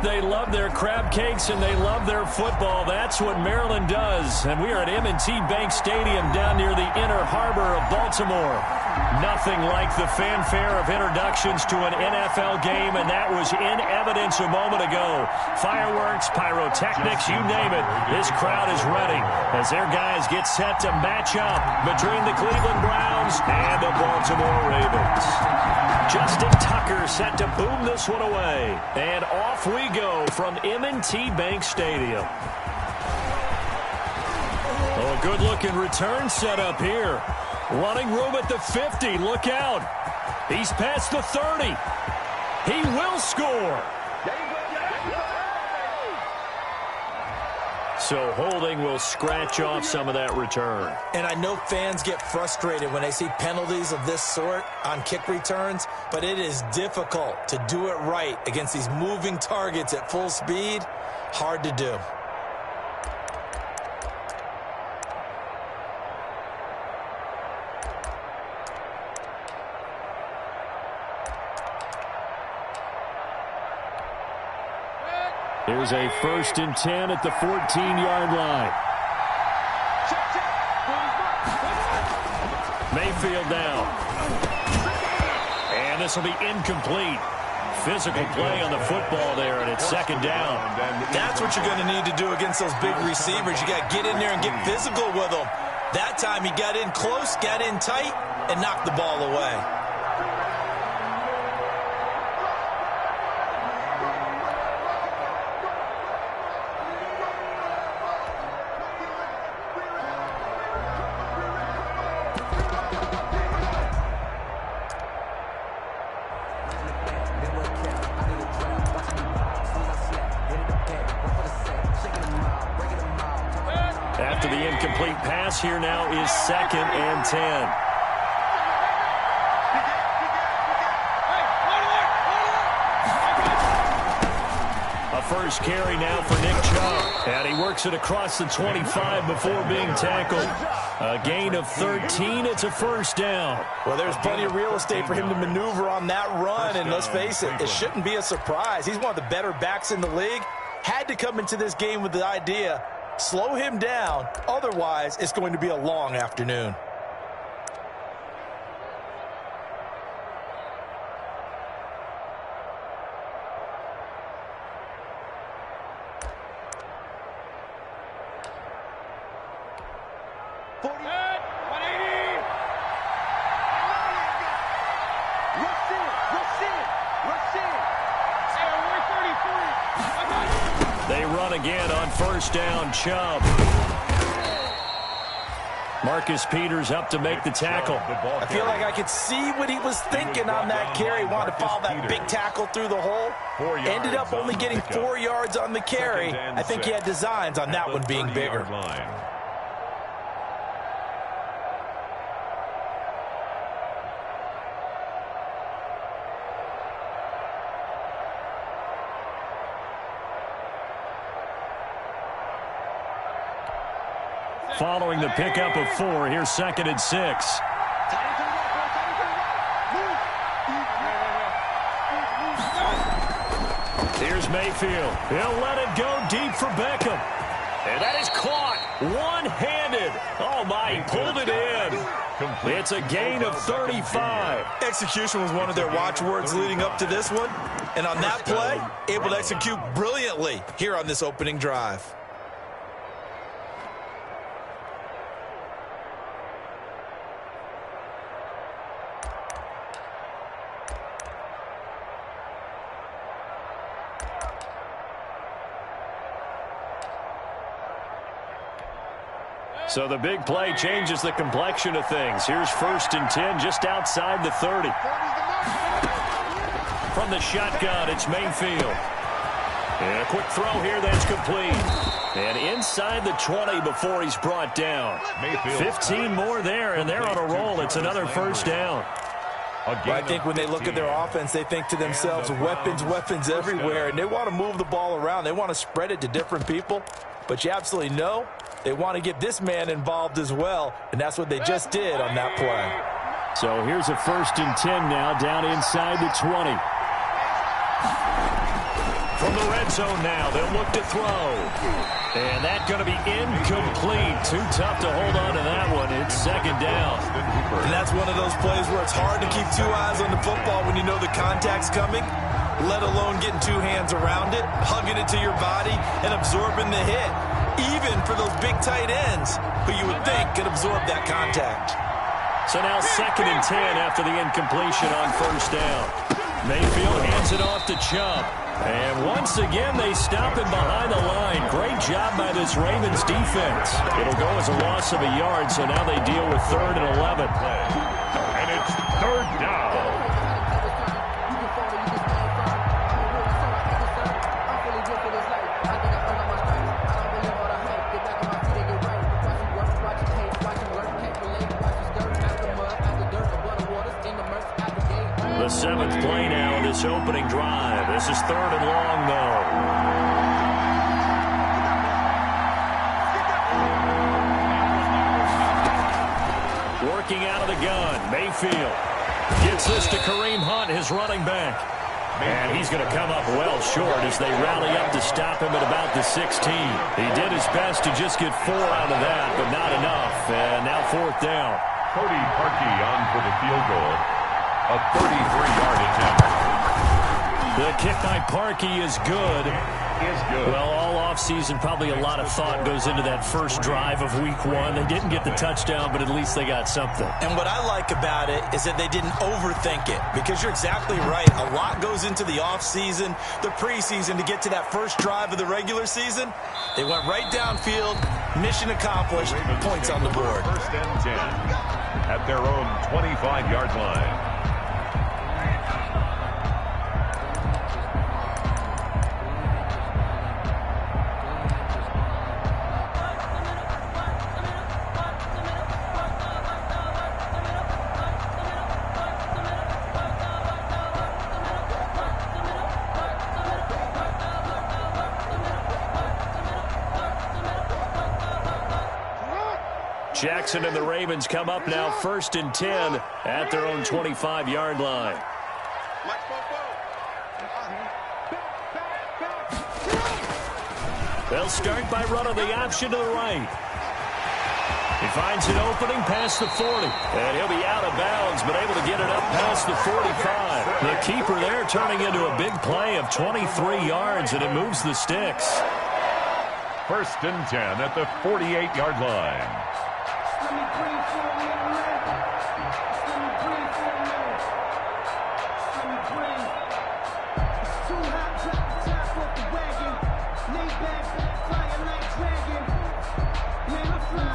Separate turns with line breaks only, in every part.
They love their crab cakes and they love their football. That's what Maryland does. And we are at M&T Bank Stadium down near the Inner Harbor of Baltimore. Nothing like the fanfare of introductions to an NFL game, and that was in evidence a moment ago. Fireworks, pyrotechnics, you name it. This crowd is ready as their guys get set to match up between the Cleveland Browns and the Baltimore Ravens. Justin Tucker set to boom this one away. And off we go from M&T Bank Stadium. Oh, a good-looking return set up here. Running room at the 50. Look out. He's past the 30. He will score. So holding will scratch off some of that return.
And I know fans get frustrated when they see penalties of this sort on kick returns, but it is difficult to do it right against these moving targets at full speed. Hard to do.
Here's a 1st and 10 at the 14-yard line. Mayfield now. And this will be incomplete. Physical play on the football there, and it's 2nd down.
That's what you're going to need to do against those big receivers. You got to get in there and get physical with them. That time he got in close, got in tight, and knocked the ball away.
After the incomplete pass, here now is 2nd and 10. A first carry now for Nick Chubb. And he works it across the 25 before being tackled. A gain of 13. It's a 1st down.
Well, there's plenty of real estate for him to maneuver on that run. And let's face it, it shouldn't be a surprise. He's one of the better backs in the league. Had to come into this game with the idea, slow him down, otherwise it's going to be a long afternoon.
They run again on 1st down. Chubb. Marcus Peters up to make the tackle.
I feel like I could see what he was thinking on that carry. Wanted to follow that big tackle through the hole. Ended up only getting 4 yards on the carry. I think he had designs on that one being bigger.
Following the pickup of 4, here's 2nd and 6. Here's Mayfield. He'll let it go deep for Beckham. And that is caught one-handed. Oh, my, he pulled it in. It's a gain of 35.
Execution was one of their watchwords leading up to this one. And on that play, able to execute brilliantly here on this opening drive.
So the big play changes the complexion of things. Here's 1st and 10 just outside the 30. From the shotgun, it's Mayfield. And a quick throw here that's complete. And inside the 20 before he's brought down. 15 more there, and they're on a roll. It's another 1st down.
Well, I think when they look at their offense, they think to themselves, weapons everywhere, and they want to move the ball around. They want to spread it to different people. But you absolutely know they want to get this man involved as well, and that's what they just did on that play.
So here's a 1st and 10 now down inside the 20. From the red zone now, they'll look to throw. And that's going to be incomplete. Too tough to hold on to that one. It's second down.
And that's one of those plays where it's hard to keep two eyes on the football when you know the contact's coming, let alone getting two hands around it, hugging it to your body, and absorbing the hit. Even for those big tight ends who you would think could absorb that contact.
So now second and 10 after the incompletion on first down. Mayfield hands it off to Chubb. And once again, they stop him behind the line. Great job by this Ravens defense. It'll go as a loss of a yard, so now they deal with 3rd and 11.
And it's 3rd down.
The 7th play now of this opening drive. This is 3rd and long, though. Working out of the gun, Mayfield gets this to Kareem Hunt, his running back. And he's going to come up well short as they rally up to stop him at about the 16. He did his best to just get 4 out of that, but not enough. And now 4th down.
Cody Parkey on for the field goal. A 33-yard attempt.
The kick by Parkey is good. Well, all offseason, probably a lot of thought goes into that first drive of week 1. They didn't get the touchdown, but at least they got something.
And what I like about it is that they didn't overthink it, because you're exactly right. A lot goes into the offseason, the preseason, to get to that first drive of the regular season. They went right downfield, mission accomplished, points on the board.
1st and 10 at their own 25-yard line.
Jackson and the Ravens come up now 1st and 10 at their own 25-yard line. They'll start by running the option to the right. He finds an opening past the 40. And he'll be out of bounds, but able to get it up past the 45. The keeper there turning into a big play of 23 yards, and it moves the sticks.
1st and 10 at the 48-yard line.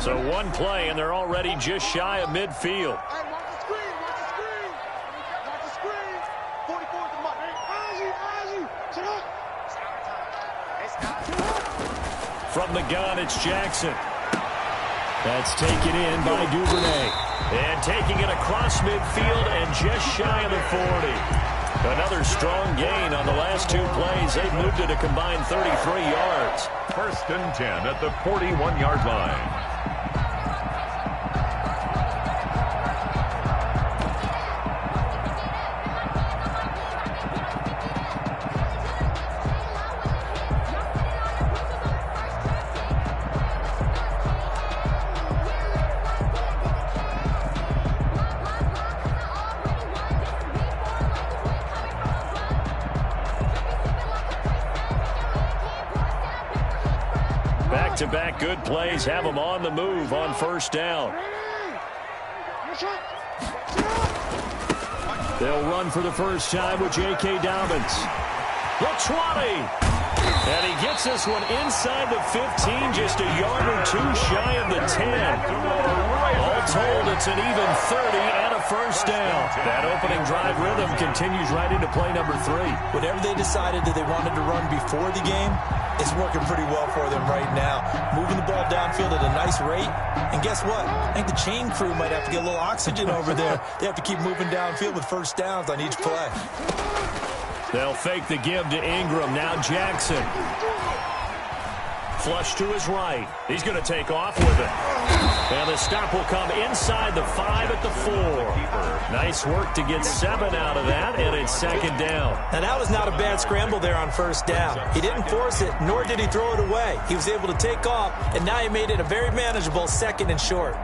So one play, and they're already just shy of midfield. From the gun, it's Jackson. That's taken in by Duvernay. And taking it across midfield and just shy of the 40. Another strong gain on the last 2 plays. They've moved it a combined 33 yards.
1st and 10 at the 41-yard line.
Back-to-back good plays have them on the move on 1st down. They'll run for the first time with J.K. Dobbins. The 20. And he gets this one inside the 15, just a yard or 2 shy of the 10. All told, it's an even 30 and a first down. That opening drive rhythm continues right into play number 3.
Whatever they decided that they wanted to run before the game, it's working pretty well for them right now. Moving the ball downfield at a nice rate. And guess what? I think the chain crew might have to get a little oxygen over there. They have to keep moving downfield with first downs on each play. They'll
fake the give to Ingram. Now Jackson. flush to his right. He's going to take off with it. And the stop will come inside the 5 at the 4. Nice work to get 7 out of that, and it's second down.
Now, that was not a bad scramble there on first down. He didn't force it, nor did he throw it away. He was able to take off, and now he made it a very manageable second and short.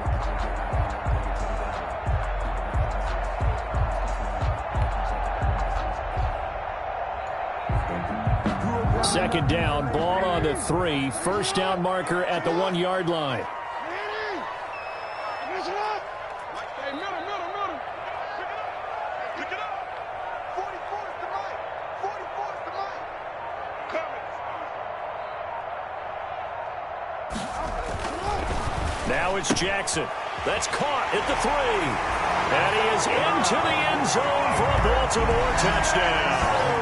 Second down, ball on the 3. First down marker at the 1-yard line. Now it's Jackson. That's caught at the 3. And he is into the end zone for a Baltimore touchdown.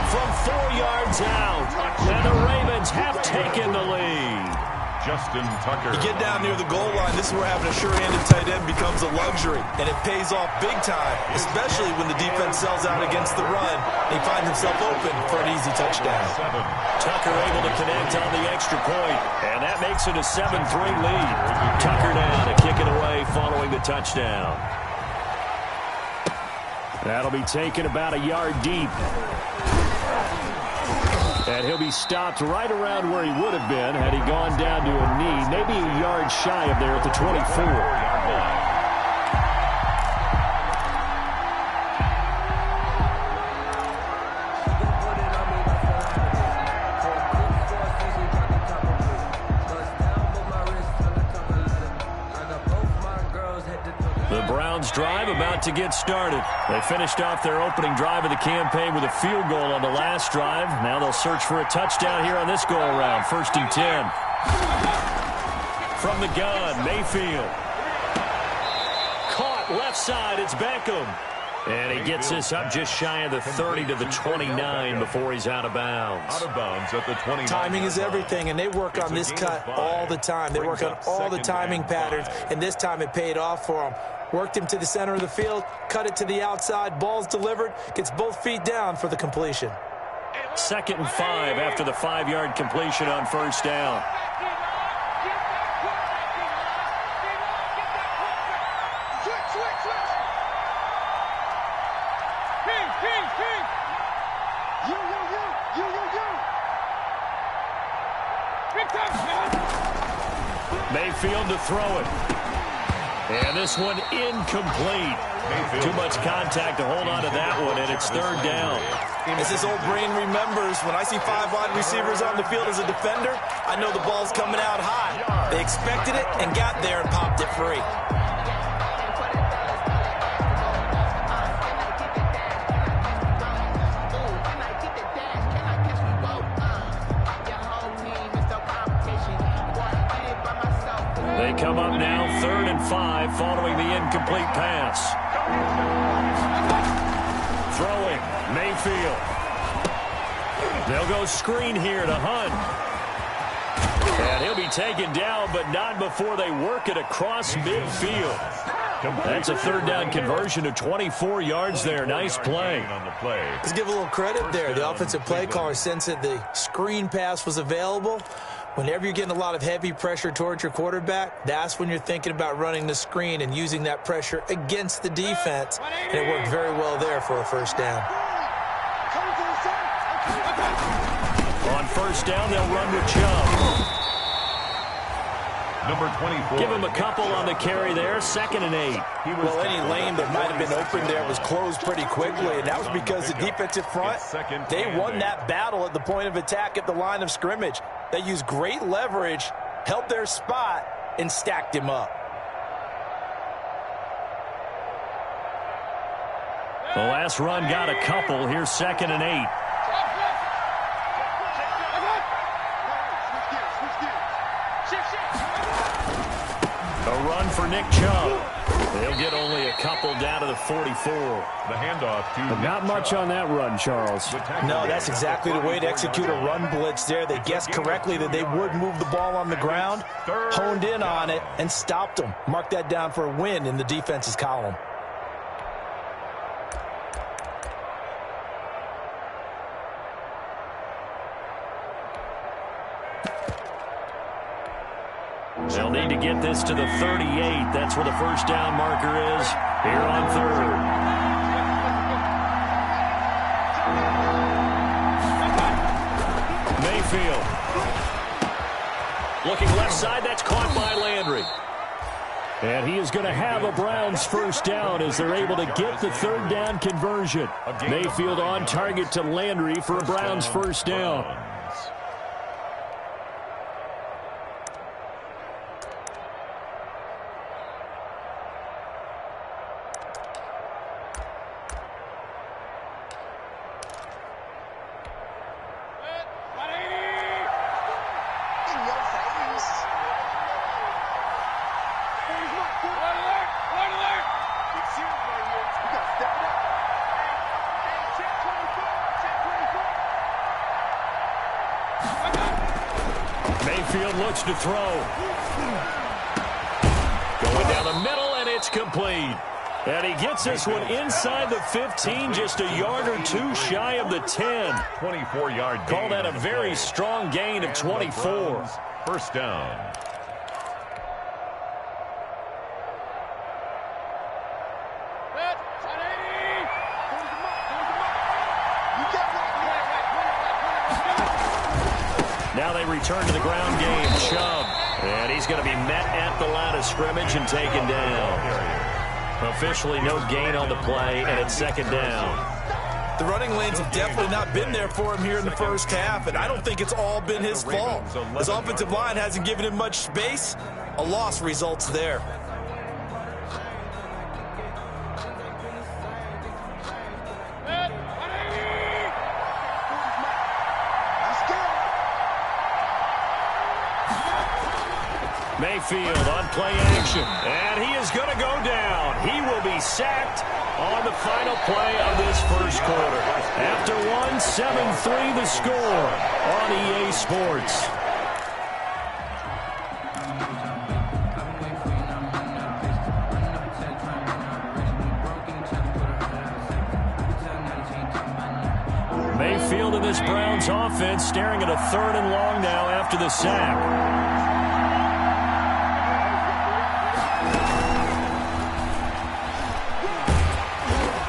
From 4 yards out, and the Ravens have taken the lead.
Justin Tucker.
You get down near the goal line, this is where having a sure-handed tight end becomes a luxury, and it pays off big time, especially when the defense sells out against the run. He finds himself open for an easy touchdown.
Tucker able to connect on the extra point, and that makes it a 7-3 lead. Tucker now to kick it away following the touchdown. That'll be taken about a yard deep. And he'll be stopped right around where he would have been had he gone down to a knee, maybe a yard shy of there at the 24. Drive about to get started. They finished off their opening drive of the campaign with a field goal on the last drive. Now they'll search for a touchdown here on this go-around. 1st and 10. From the gun, Mayfield. Caught left side, it's Beckham. And he gets this up just shy of the 30 to the 29 before he's out of bounds.
Out of bounds at the 29.
Timing is everything, and they work on this cut all the time. They work on all the timing patterns, and this time it paid off for him. Worked him to the center of the field, cut it to the outside, ball's delivered, gets both feet down for the completion.
2nd and 5 after the 5-yard completion on first down. Mayfield to throw it. And this one incomplete. Too much contact to hold on to that one, and it's 3rd down.
As his old brain remembers, when I see 5 wide receivers on the field as a defender, I know the ball's coming out high. They expected it and got there and popped it free.
They come up now, 3rd and 5, following the incomplete pass. Throwing, Mayfield. They'll go screen here to Hunt. And he'll be taken down, but not before they work it across midfield. That's a 3rd down conversion to 24 yards there. Nice play.
Let's give a little credit there. The offensive play caller sensed that the screen pass was available. Whenever you're getting a lot of heavy pressure towards your quarterback, that's when you're thinking about running the screen and using that pressure against the defense. And it worked very well there for a 1st down.
On 1st down, they'll run with Chubb.
Number 24.
Give him a couple on the carry there. 2nd and 8.
Well, any lane that might have been open there was closed pretty quickly, and that was because the defensive front, they won that battle at the point of attack at the line of scrimmage. They used great leverage, held their spot, and stacked him up.
The last run got a couple. Here's 2nd and 8. A run for Nick Chubb. They'll get only a couple down to the 44.
The handoff to
But not much on that run, Charles.
No, that's exactly the way to execute a run blitz there. They guessed correctly that they would move the ball on the ground, honed in on it, and stopped them. Mark that down for a win in the defense's column.
They'll need to get this to the 38. That's where the first down marker is here on third. Mayfield. Looking left side. That's caught by Landry. And he is going to have a Browns first down as they're able to get the third down conversion. Mayfield on target to Landry for a Browns first down. Mayfield looks to throw. Going down the middle, and it's complete. And he gets this one inside the 15, just a yard or two shy of the 10.
24-yard gain.
Call that a very strong gain of 24.
First down.
Now they return to the ground game. Chubb. And he's going to be met at the line of scrimmage and taken down. Officially no gain on the play, and it's second down.
The running lanes have definitely not been there for him here in the first half, and I don't think it's all been his fault. His offensive line hasn't given him much space. A loss results there.
Mayfield on play action, and he is going to go down. He will be sacked on the final play of this first quarter. After one, 7-3 the score on EA Sports. Mayfield in this Browns offense staring at a third and long now after the sack.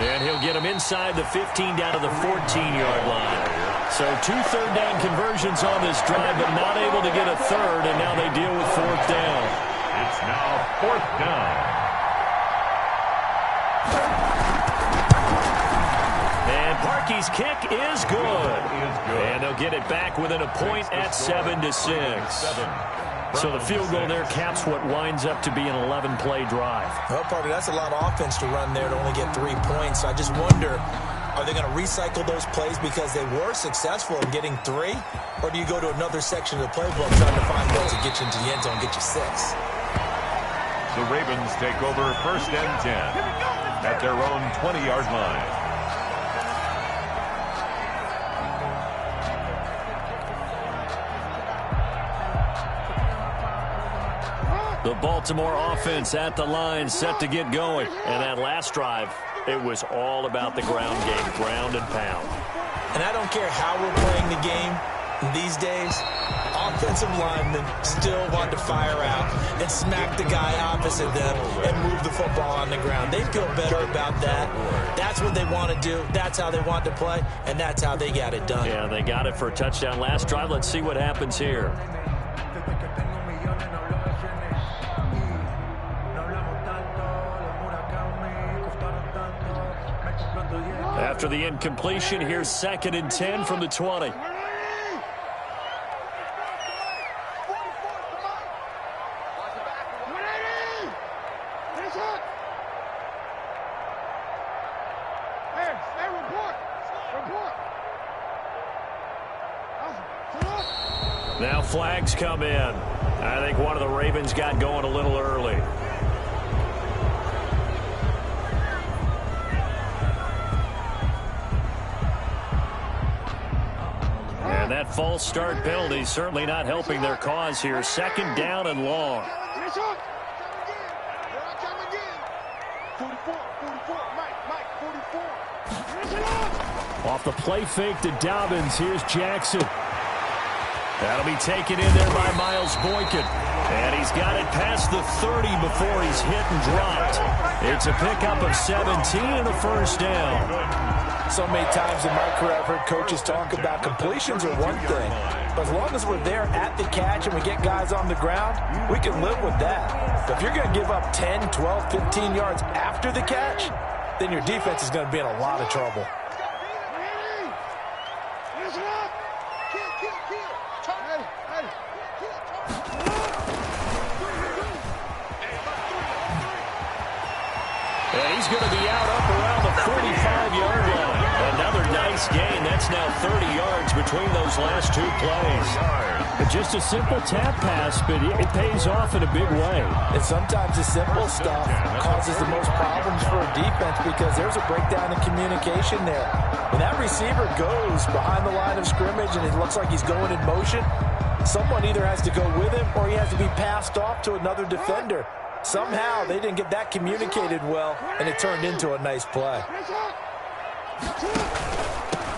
And he'll get him inside the 15 down to the 14-yard line. So 2 third-down conversions on this drive, but not able to get a third, and now they deal with fourth down.
It's now fourth down.
And Parkey's kick is good. And they'll get it back within a point at 7-6. So the field goal there caps what winds up to be an 11-play drive.
Well, Parker, that's a lot of offense to run there to only get 3 points. I just wonder, are they going to recycle those plays because they were successful in getting 3? Or do you go to another section of the playbook trying to find one to get you into the end zone and get you 6?
The Ravens take over first and 10 at their own 20-yard line.
The Baltimore offense at the line, set to get going. And that last drive, it was all about the ground game, ground and pound.
And I don't care how we're playing the game these days, offensive linemen still want to fire out and smack the guy opposite them and move the football on the ground. They feel better about that. That's what they want to do. That's how they want to play, and that's how they got it done.
Yeah, they got it for a touchdown last drive. Let's see what happens here. After the incompletion, here's 2nd and 10 from the 20. Now flags come in. I think one of the Ravens got going a little early. And that false start penalty certainly not helping their cause here. 2nd down and long. Off the play fake to Dobbins. Here's Jackson. That'll be taken in there by Miles Boykin. And he's got it past the 30 before he's hit and dropped. It's a pickup of 17 and a first down.
So many times in my career I've heard coaches talk about completions are one thing, but as long as we're there at the catch and we get guys on the ground, we can live with that. But if you're going to give up 10, 12, 15 yards after the catch, then your defense is going to be in a lot of trouble.
And he's going to be out up around the 45-yard line. Another nice gain. That's now 30 yards between those last two plays.
Just a simple tap pass, but it pays off in a big way.
And sometimes the simple stuff causes the most problems for a defense because there's a breakdown in communication there. When that receiver goes behind the line of scrimmage and it looks like he's going in motion, someone either has to go with him or he has to be passed off to another defender. Somehow they didn't get that communicated well, and it turned into a nice play.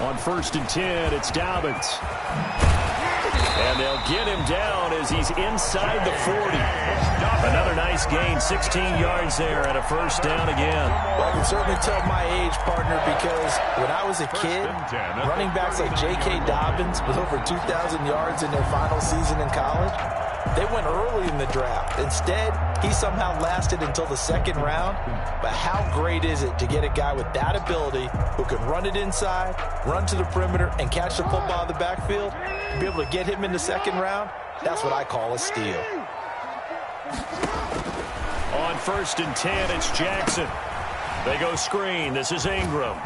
On 1st and 10, it's Dobbins. And they'll get him down as he's inside the 40. Another nice gain, 16 yards there and a first down again.
Well, I can certainly tell my age, partner, because when I was a kid, running backs like J.K. Dobbins with over 2,000 yards in their final season in college, they went early in the draft. Instead, he somehow lasted until the 2nd round. But how great is it to get a guy with that ability who can run it inside, run to the perimeter, and catch the football in the backfield? Be able to get him in the 2nd round? That's what I call a steal.
On 1st and 10, it's Jackson. They go screen. This is Ingram.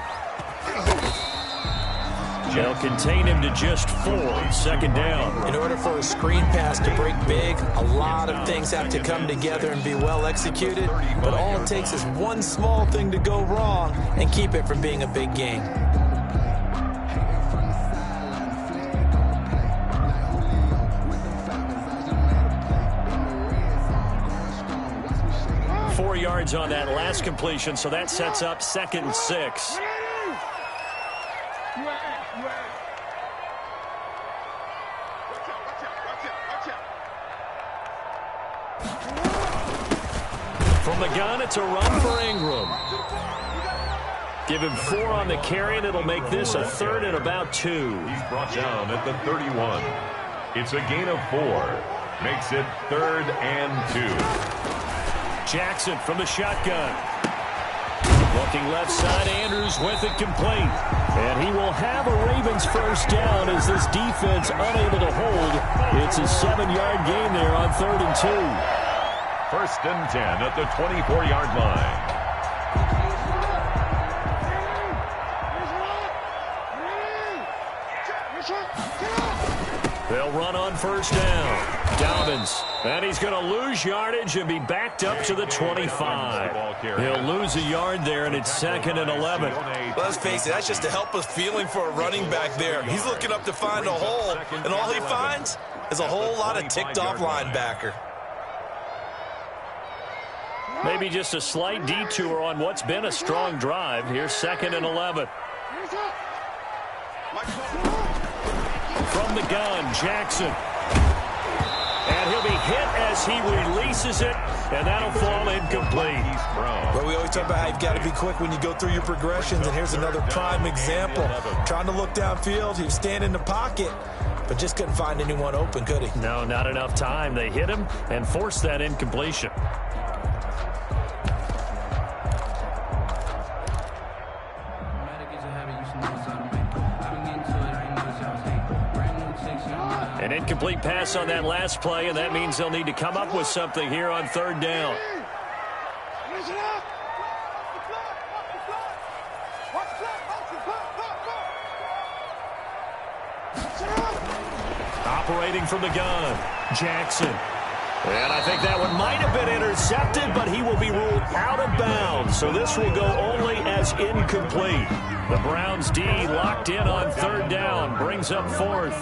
They'll contain him to just 4. 2nd down.
In order for a screen pass to break big, a lot of things have to come together and be well executed. But all it takes is one small thing to go wrong and keep it from being a big gain.
Four yards on that last completion, so that sets up 2nd and 6. From the gun, it's a run for Ingram. Give him 4 on the carry, and it'll make this a 3rd and about 2.
He's brought down at the 31. It's a gain of 4. Makes it 3rd and 2.
Jackson from the shotgun. Looking left side, Andrews with it complete. And he will have a Ravens first down as this defense unable to hold. It's a 7-yard gain there on 3rd and 2.
1st and 10 at the 24-yard line.
They'll run on 1st down. Dobbins. And he's going to lose yardage and be backed up to the 25. He'll lose a yard there, and it's 2nd and 11.
Let's face it, that's just a helpless feeling for a running back there. He's looking up to find a hole, and all he finds is a whole lot of ticked-off linebacker.
Maybe just a slight detour on what's been a strong drive. Here's 2nd and 11. From the gun, Jackson. And he'll be hit as he releases it, and that'll fall incomplete.
But we always talk about how you've got to be quick when you go through your progressions, and here's another prime example. Trying to look downfield, he was standing in the pocket, but just couldn't find anyone open, could he?
No, not enough time. They hit him and forced that incompletion. An incomplete pass on that last play, and that means they'll need to come up with something here on 3rd down. Operating from the gun, Jackson. And I think that one might have been intercepted, but he will be ruled out of bounds. So this will go only as incomplete. The Browns D locked in on 3rd down, brings up 4th.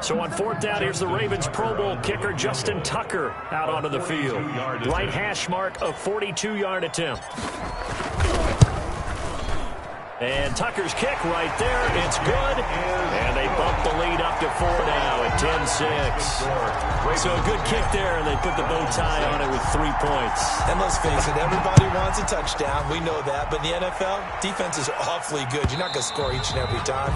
So on 4th down, here's the Ravens Pro Bowl kicker Justin Tucker out onto the field. Right hash mark, a 42-yard attempt. And Tucker's kick right there. It's good. And they bump the lead up to 4 now at 10-6. So a good kick there, and they put the bow tie on it with 3 points.
And let's face it, everybody wants a touchdown. We know that. But in the NFL, defense is awfully good. You're not going to score each and every time.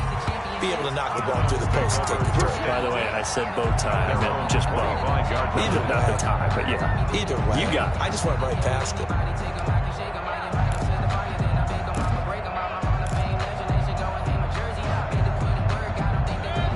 Be able to knock the ball through the post and take the break.
By the way, I said bow tie. I meant just bow.
Either
not the tie, but yeah.
Either way.
You got it.
I just went right past it.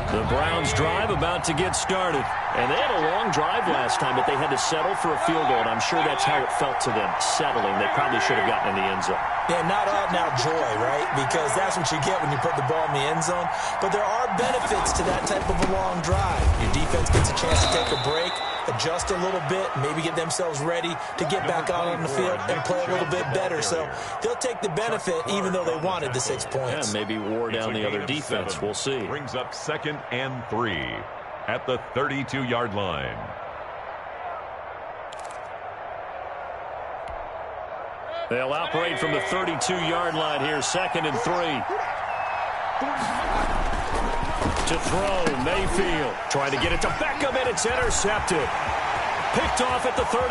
The Browns drive about to get started. And they had a long drive last time, but they had to settle for a field goal. And I'm sure that's how it felt to them, settling. They probably should have gotten in the end zone.
Yeah, not out-and-out joy, right? Because that's what you get when you put the ball in the end zone. But there are benefits to that type of a long drive. Your defense gets a chance to take a break, adjust a little bit, maybe get themselves ready to get back out on the field and play a little bit better. So they'll take the benefit even though they wanted the 6 points.
Yeah, maybe wore down the other defense. We'll see.
Brings up 2nd and 3 at the 32-yard line.
They'll operate from the 32-yard line here, 2nd and 3. To throw, Mayfield. Trying to get it to Beckham, and it's intercepted. Picked off at the 38.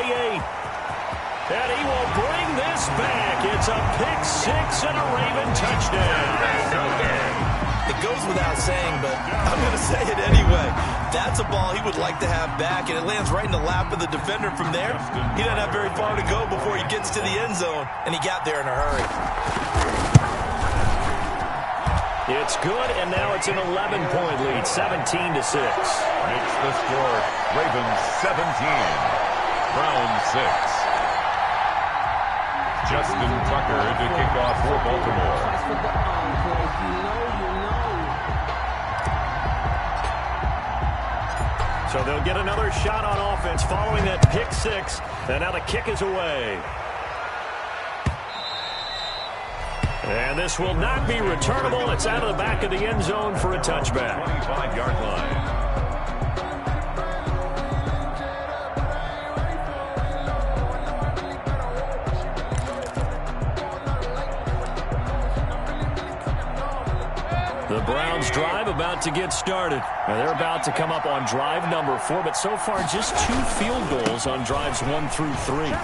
And he will bring this back. It's a pick 6 and a Raven touchdown.
It goes without saying, but I'm going to say it anyway. That's a ball he would like to have back, and it lands right in the lap of the defender from there. He doesn't have very far to go before he gets to the end zone, and he got there in a hurry.
It's good, and now it's an 11-point lead, 17-6.
It's the score. Ravens 17, Browns 6. Justin Tucker to kick off for Baltimore.
So they'll get another shot on offense following that pick 6, and now the kick is away. And this will not be returnable. It's out of the back of the end zone for a touchback.
25-yard line.
The Browns drive about to get started. Now they're about to come up on drive number 4, but so far just 2 field goals on drives 1 through 3.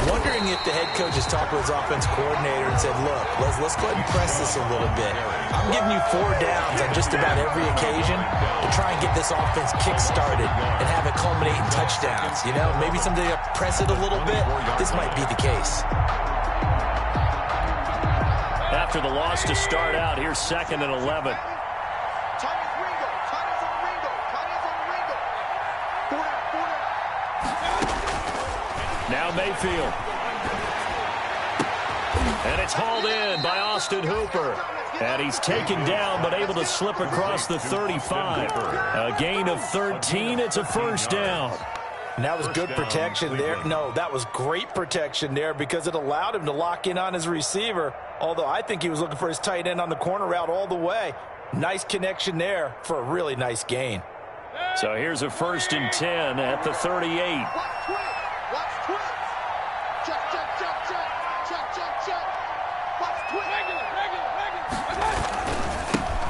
Wondering if the head coach has talked with his offense coordinator and said, look, let's go ahead and press this a little bit. I'm giving you 4 downs on just about every occasion to try and get this offense kick-started and have it culminate in touchdowns. You know, maybe someday I press it a little bit. This might be the case.
After the loss to start out, here's 2nd and 11. Now Mayfield. And it's hauled in by Austin Hooper. And he's taken down but able to slip across the 35. A gain of 13. It's a first down.
And that was good protection there. No, that was great protection there because it allowed him to lock in on his receiver. Although I think he was looking for his tight end on the corner route all the way. Nice connection there for a really nice gain.
So here's a 1st and 10 at the 38.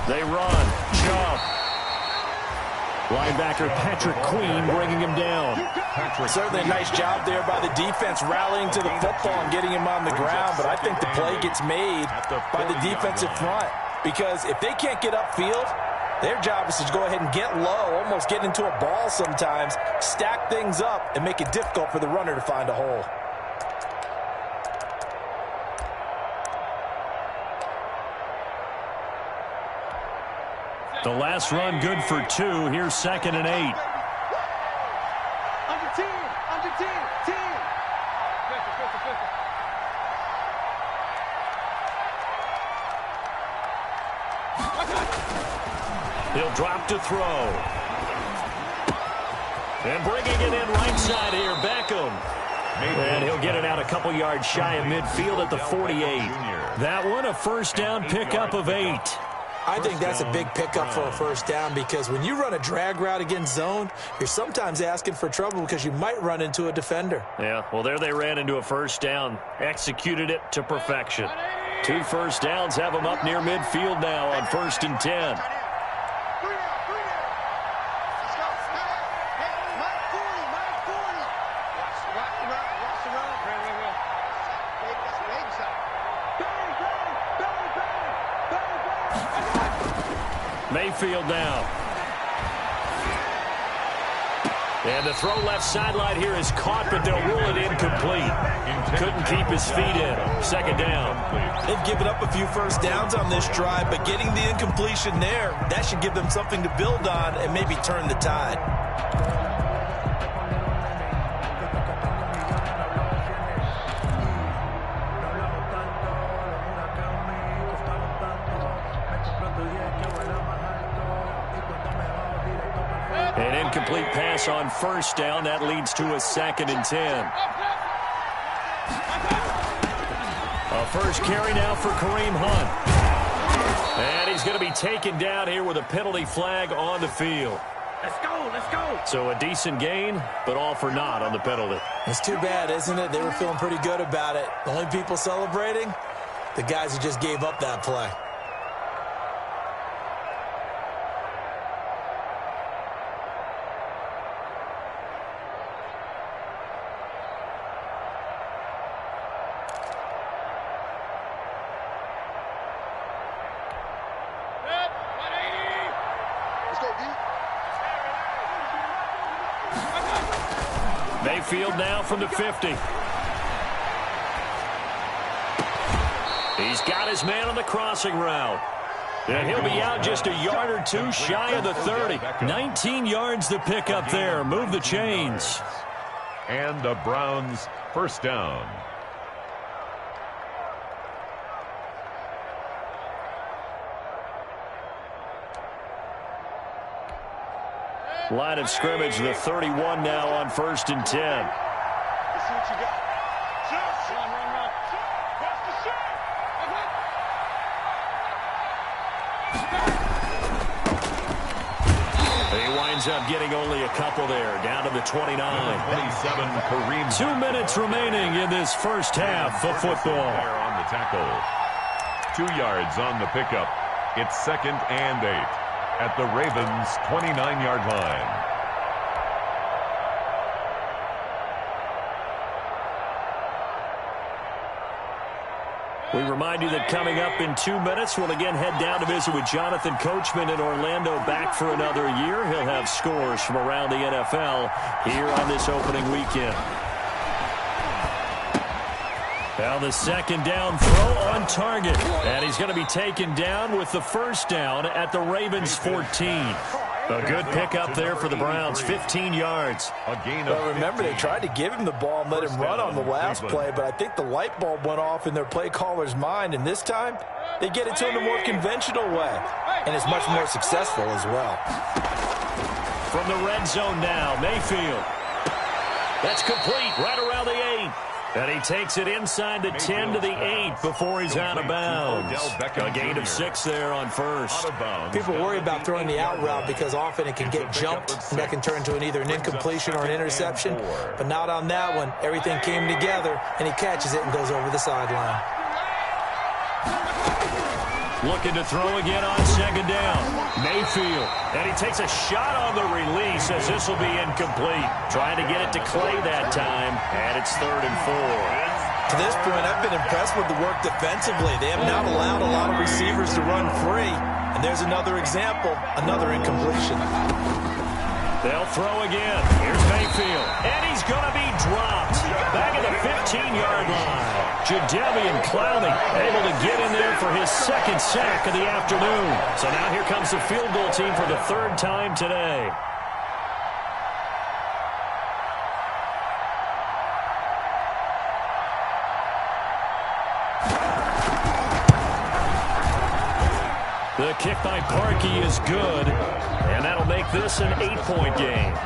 They run, jump. Linebacker Patrick Queen bringing him down.
Certainly a nice job there by the defense rallying to the football and getting him on the ground, but I think the play gets made by the defensive front because if they can't get upfield, their job is to go ahead and get low, almost get into a ball sometimes, stack things up, and make it difficult for the runner to find a hole.
The last run good for 2. Here's 2nd and 8.
Under 10.
He'll drop to throw. And bringing it in right side here, Beckham. And he'll get it out a couple yards shy of midfield at the 48. That one a first down pickup of 8.
I think that's a big pickup for a first down because when you run a drag route against zone, you're sometimes asking for trouble because you might run into a defender.
Yeah, well, there they ran into a first down. Executed it to perfection. 2 first downs have them up near midfield now on 1st and 10. Mayfield now. And the throw left sideline here is caught, but they'll rule it incomplete. Couldn't keep his feet in. 2nd down.
They've given up a few first downs on this drive, but getting the incompletion there, that should give them something to build on and maybe turn the tide.
An incomplete pass on 1st down. That leads to a 2nd and 10. A first carry now for Kareem Hunt. And he's going to be taken down here with a penalty flag on the field.
Let's go, let's go.
So a decent gain, but all for naught on the penalty.
It's too bad, isn't it? They were feeling pretty good about it. The only people celebrating, the guys who just gave up that play.
Mayfield now from the 50. He's got his man on the crossing route. And he'll be out just a yard or two shy of the 30. 19 yards to pick up there. Move the chains.
And the Browns 1st down.
Line of scrimmage, the 31 now on 1st and 10.
Let's see what you got. Run. Watch the shot.
He winds up getting only a couple there, down to the 29.
27, Kareem.
2 minutes remaining in this first half of football.
On the tackle. 2 yards on the pickup. It's 2nd and 8. At the Ravens' 29-yard line.
We remind you that coming up in 2 minutes, we'll again head down to visit with Jonathan Coachman in Orlando, back for another year. He'll have scores from around the NFL here on this opening weekend. Now the 2nd down throw on target. And he's going to be taken down with the 1st down at the Ravens' 14. A good pickup there for the Browns, 15 yards.
Well, remember, they tried to give him the ball and let him run on the last play, but I think the light bulb went off in their play caller's mind, and this time they get it to him the more conventional way, and it's much more successful as well.
From the red zone now, Mayfield. That's complete, right around the 8. And he takes it inside the 10 to the 8 before he's out of bounds. A gain of 6 there on 1st.
People worry about throwing the out route because often it can get jumped, and that can turn into either an incompletion or an interception. But not on that one. Everything came together, and he catches it and goes over the sideline.
Looking to throw again on 2nd down. Mayfield. And he takes a shot on the release as this will be incomplete. Trying to get it to Clay that time. And it's 3rd and 4.
To this point, I've been impressed with the work defensively. They have not allowed a lot of receivers to run free. And there's another example, another incompletion.
They'll throw again. Here's Mayfield. And he's going to be dropped. Back at the 15-yard line. Jadeveon Clowney able to get in there for his 2nd sack of the afternoon. So now here comes the field goal team for the 3rd time today. The kick by Parkey is good, and that'll make this an 8-point game.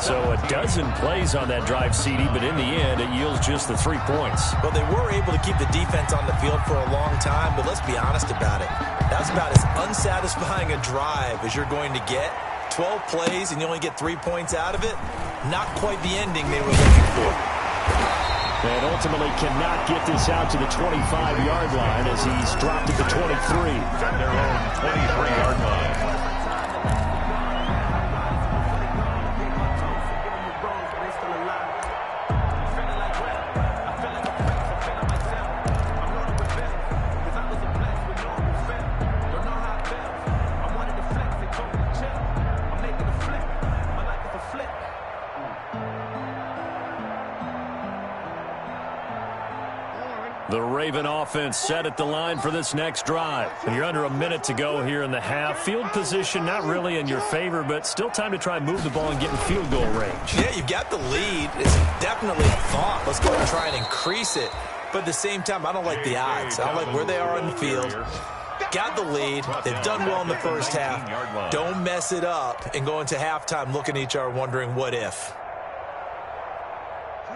So a dozen plays on that drive, CD, but in the end, it yields just the 3 points.
Well, they were able to keep the defense on the field for a long time, but let's be honest about it. That's about as unsatisfying a drive as you're going to get. 12 plays, and you only get 3 points out of it. Not quite the ending they were looking for.
And ultimately cannot get this out to the 25-yard line as he's dropped at the 23.
At their own 23-yard line.
The Raven offense set at the line for this next drive. And you're under a minute to go here in the half. Field position not really in your favor, but still time to try and move the ball and get in field goal range.
Yeah, you've got the lead. It's definitely a thought. Let's go and try and increase it. But at the same time, I don't like the odds. I don't like where they are on the field. Got the lead. They've done well in the first half. Don't mess it up and go into halftime looking at each other wondering what if.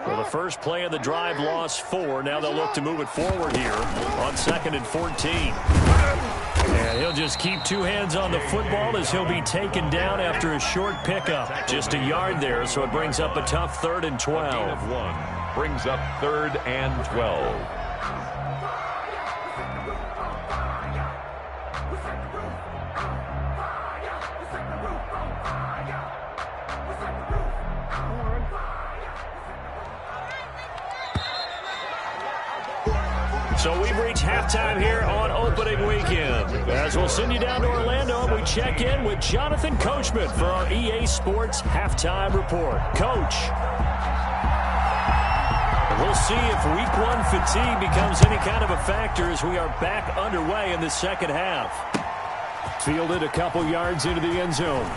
Well, the first play of the drive lost 4. Now they'll look to move it forward here on 2nd and 14. And he'll just keep 2 hands on the football as he'll be taken down after a short pickup. Just a yard there, so it brings up a tough 3rd and 12.
Gain of 1 brings up 3rd and 12.
So we've reached halftime here on opening weekend. As we'll send you down to Orlando, and we check in with Jonathan Coachman for our EA Sports Halftime Report. Coach, we'll see if Week 1 fatigue becomes any kind of a factor as we are back underway in the second half. Fielded a couple yards into the end zone.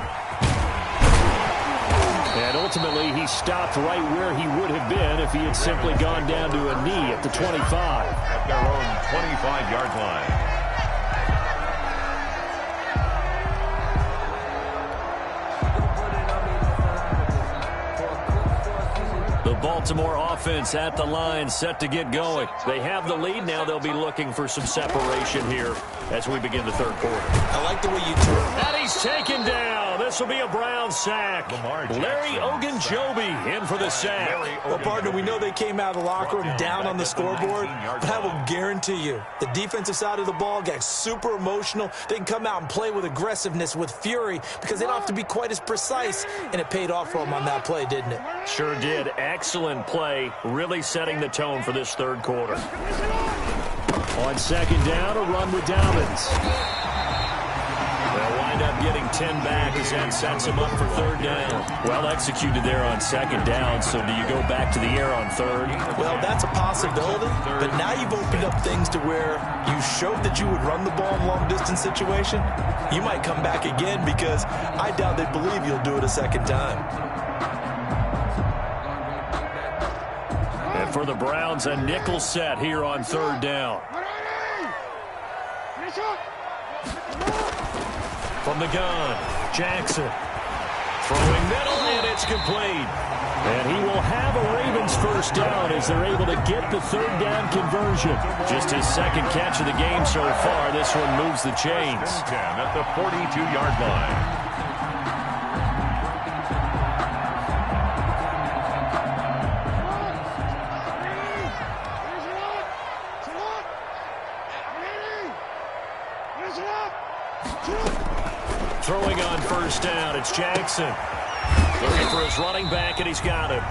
And ultimately, he stopped right where he would have been if he had simply gone down to a knee at the 25.
At their own 25-yard line.
The Baltimore offense at the line, set to get going. They have the lead. Now they'll be looking for some separation here as we begin the third quarter.
I like the way you turn.
And he's taken down. This will be a Brown sack. Larry Ogunjobi in for the sack.
Well, partner, we know they came out of the locker room down on the scoreboard, but I will guarantee you the defensive side of the ball got super emotional. They can come out and play with aggressiveness, with fury, because they don't have to be quite as precise, and it paid off for them on that play, didn't it?
Sure did. Excellent play, really setting the tone for this third quarter.
On 2nd down, a run with Dobbins.
They'll wind up getting 10 back as that sets him up for 3rd down. Well executed there on 2nd down, so do you go back to the air on 3rd?
Well, that's a possibility, but now you've opened up things to where you showed that you would run the ball in long-distance situation. You might come back again because I doubt they believe you'll do it a second time.
And for the Browns, a nickel set here on 3rd down. From the gun, Jackson. Throwing middle, and it's complete. And he will have a Ravens first down as they're able to get the 3rd down conversion. Just his 2nd catch of the game so far. This one moves the chains.
10 at the 42-yard line.
Throwing on 1st down, it's Jackson. Looking for his running back, and he's got him.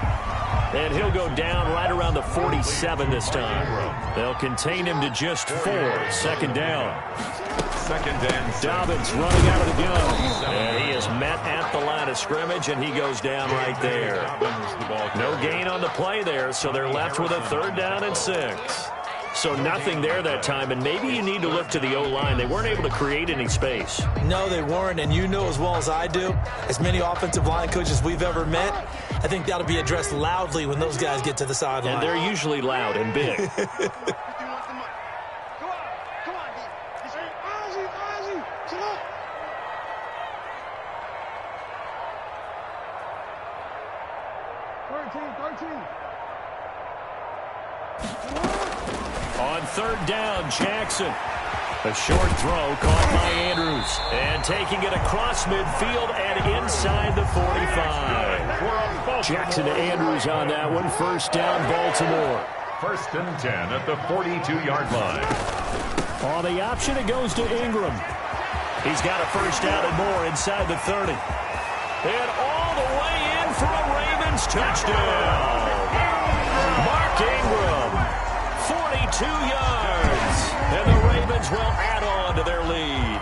And he'll go down right around the 47 this time. They'll contain him to just 4. 2nd down.
2nd and 6.
Dobbins running out of the gun. And he is met at the line of scrimmage, and he goes down right there. No gain on the play there, so they're left with a 3rd down and 6. So nothing there that time, and maybe you need to look to the O-line. They weren't able to create any space.
No, they weren't, and you know as well as I do, as many offensive line coaches we've ever met, I think that'll be addressed loudly when those guys get to the sideline.
And they're usually loud and big. On 3rd down, Jackson. A short throw caught by Andrews. And taking it across midfield and inside the 45. Jackson to Andrews on that one. First down, Baltimore.
1st and 10 at the 42-yard line.
On the option, it goes to Ingram. He's got a first down and more inside the 30. And all the way in for a Ravens touchdown. Mark Ingram, 42 yards. And the Ravens will add on to their lead.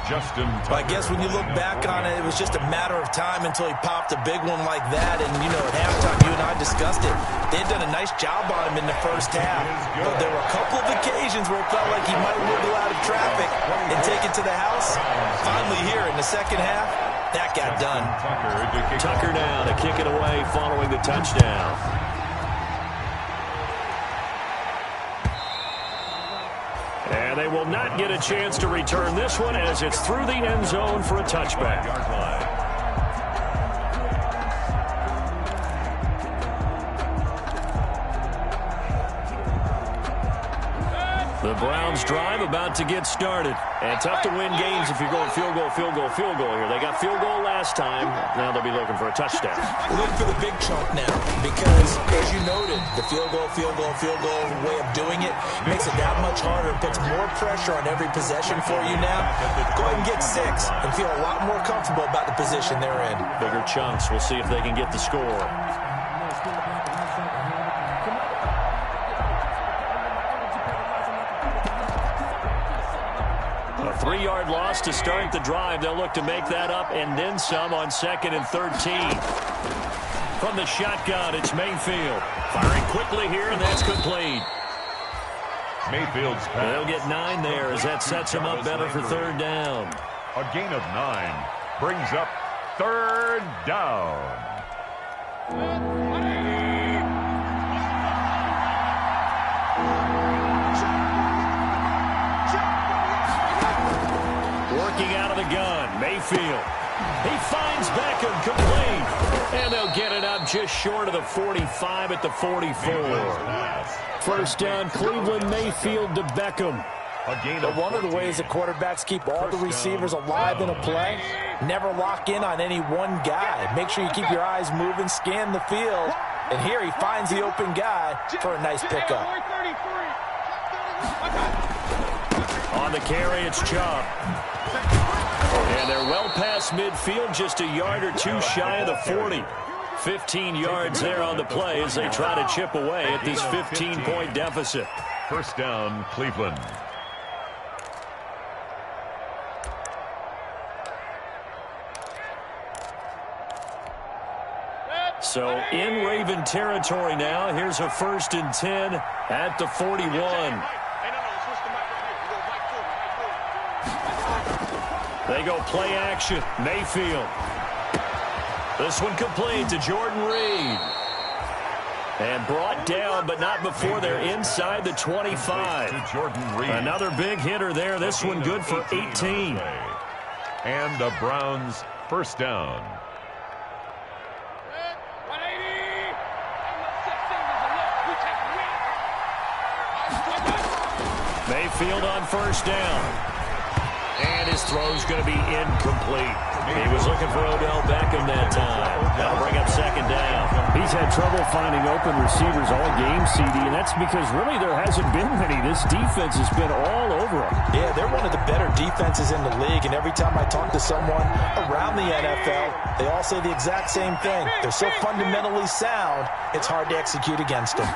I guess when you look back on it, it was just a matter of time until he popped a big one like that. And, you know, at halftime, you and I discussed it. They had done a nice job on him in the first half. But there were a couple of occasions where it felt like he might wiggle out of traffic and take it to the house. Finally here in the second half, that got done.
Tucker now to kick it away following the touchdown. And they will not get a chance to return this one as it's through the end zone for a touchback. The Browns drive about to get started. And tough to win games if you're going field goal, field goal, field goal here. They got field goal last time. Now they'll be looking for a touchdown.
We're looking for the big chunk now because, as you noted, the field goal way of doing it makes it that much harder. It puts more pressure on every possession for you now. Go ahead and get 6 and feel a lot more comfortable about the position they're in.
Bigger chunks. We'll see if they can get the score. A 3-yard loss to start the drive. They'll look to make that up and then some on 2nd and 13. From the shotgun, it's Mayfield. Firing quickly here, and that's complete.
Mayfield's pass.
They'll get 9 there as that sets him up better for 3rd down.
A gain of 9 brings up 3rd down.
Working out of the gun, Mayfield. He finds Beckham complete. And they'll get it up just short of the 45 at the 44. First down, Cleveland, Mayfield to Beckham.
But one of the ways that quarterbacks keep all the receivers alive in a play, never lock in on any one guy. Make sure you keep your eyes moving, scan the field. And here he finds the open guy for a nice pickup.
On the carry, it's Chubb. And they're well past midfield, just a yard or two shy of the 40. 15 yards there on the play as they try to chip away at this 15-point deficit.
First down, Cleveland.
So in Raven territory now. Here's a 1st and 10 at the 41. They go play action. Mayfield. This one complete to Jordan Reed. And brought down, but not before they're inside the 25.
To Jordan Reed.
Another big hitter there. This one good for 18.
And the Browns first down.
Mayfield on first down. And his throw's going to be incomplete. He was looking for Odell Beckham that time. That'll bring up 2nd down.
He's had trouble finding open receivers all game, CD, and that's because really there hasn't been many. This defense has been all over him.
Yeah, they're one of the better defenses in the league, and every time I talk to someone around the NFL, they all say the exact same thing. They're so fundamentally sound, it's hard to execute against them.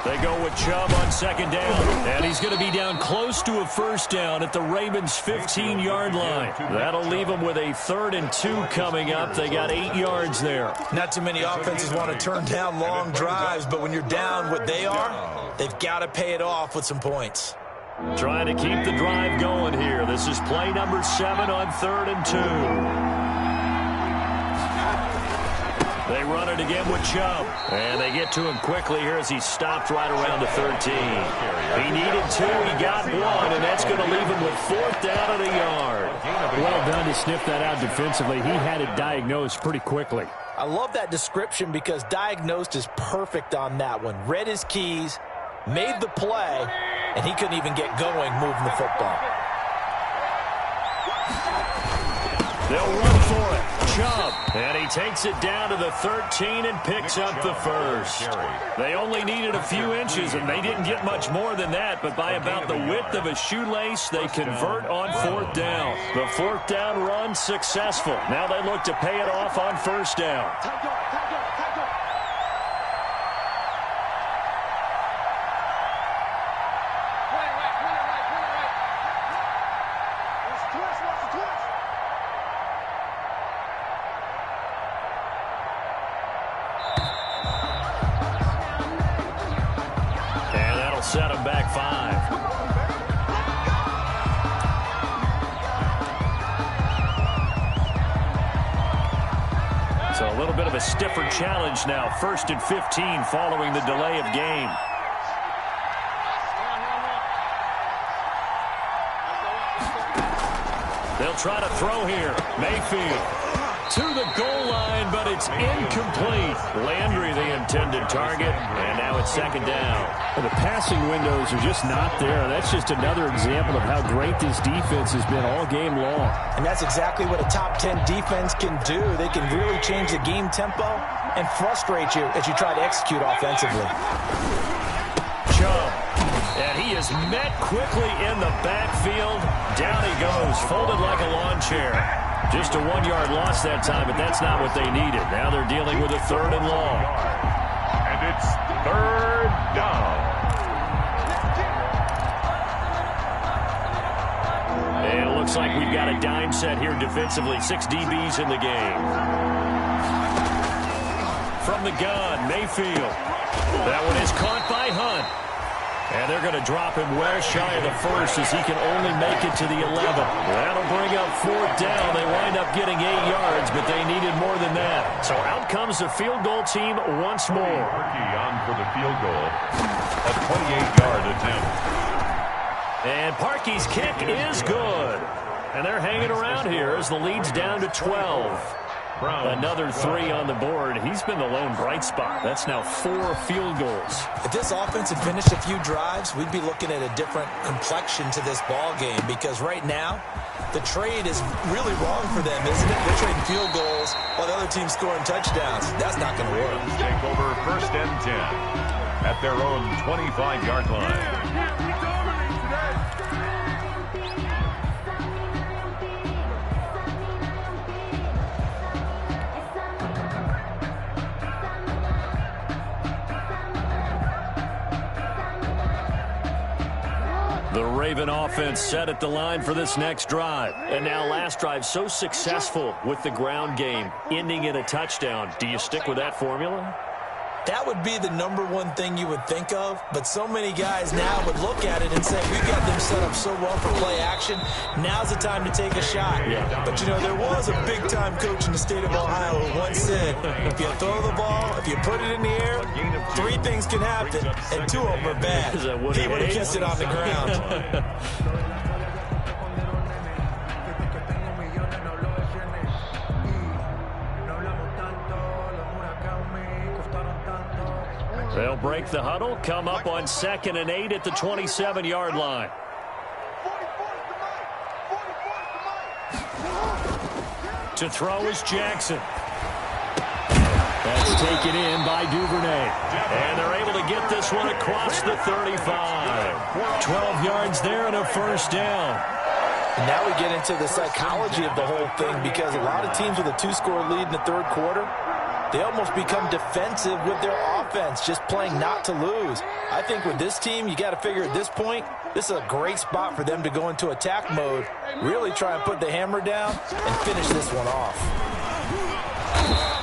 They go with Chubb on 2nd down, and he's going to be down close to a 1st down at the Ravens' 15-yard line. That'll leave them with a 3rd and 2 coming up. They got 8 yards there.
Not too many offenses want to turn down long drives, but when you're down what they are, they've got to pay it off with some points.
Trying to keep the drive going here. This is play number 7 on 3rd and 2. They run it again with Chubb. And they get to him quickly here as he stopped right around the 13. He needed 2, he got 1, and that's going to leave him with 4th down at a yard.
Well done to sniff that out defensively. He had it diagnosed pretty quickly.
I love that description because diagnosed is perfect on that one. Read his keys, made the play, and he couldn't even get going moving the football.
They'll run for it. Chubb. And he takes it down to the 13 and picks up the first. They only needed a few inches, and they didn't get much more than that. But by about the width of a shoelace, they convert on fourth down. The fourth down run successful. Now they look to pay it off on first down. Set him back 5. So a little bit of a stiffer challenge now. 1st and 15 following the delay of game. They'll try to throw here. Mayfield to the goal line, but it's incomplete. Landry, the intended target, and now it's 2nd down.
Well, the passing windows are just not there. That's just another example of how great this defense has been all game long.
And that's exactly what a top 10 defense can do. They can really change the game tempo and frustrate you as you try to execute offensively.
Chubb, and he is met quickly in the backfield. Down he goes, folded like a lawn chair. Just a 1-yard loss that time, but that's not what they needed. Now they're dealing with a 3rd and long.
And it's 3rd down.
And it looks like we've got a dime set here defensively. 6 DBs in the game. From the gun, Mayfield. That one is caught by Hunt. And they're going to drop him well shy of the first as he can only make it to the 11. That'll bring up 4th down. They wind up getting 8 yards, but they needed more than that. So out comes the field goal team once more.
Parkey on for the field goal. A 28-yard attempt.
And Parkey's kick is good. And they're hanging around here as the lead's down to 12. Another 3 on the board. He's been the lone bright spot. That's now 4 field goals.
If this offense had finished a few drives, we'd be looking at a different complexion to this ball game, because right now, the trade is really wrong for them, isn't it? They're trading field goals while the other team's scoring touchdowns. That's not going to work.
Take over 1st and 10 at their own 25-yard line.
The Raven offense set at the line for this next drive. And now last drive so successful with the ground game, ending in a touchdown. Do you stick with that formula?
That would be the #1 thing you would think of, but so many guys now would look at it and say, we've got them set up so well for play action, now's the time to take a shot.
Yeah.
But, you know, there was a big-time coach in the state of Ohio who once said, if you throw the ball, if you put it in the air, 3 things can happen, and 2 of them are bad.
Is that what
He
he
would have
hates?
kissed it on the ground.
They'll break the huddle, come up on 2nd and 8 at the 27-yard line. To throw is Jackson. That's taken in by Duvernay. And they're able to get this one across the 35. 12 yards there and a 1st down.
And now we get into the psychology of the whole thing, because a lot of teams with a 2-score lead in the 3rd quarter, they almost become defensive with their offense, just playing not to lose. I think with this team, you got to figure at this point, this is a great spot for them to go into attack mode, really try and put the hammer down and finish this one off.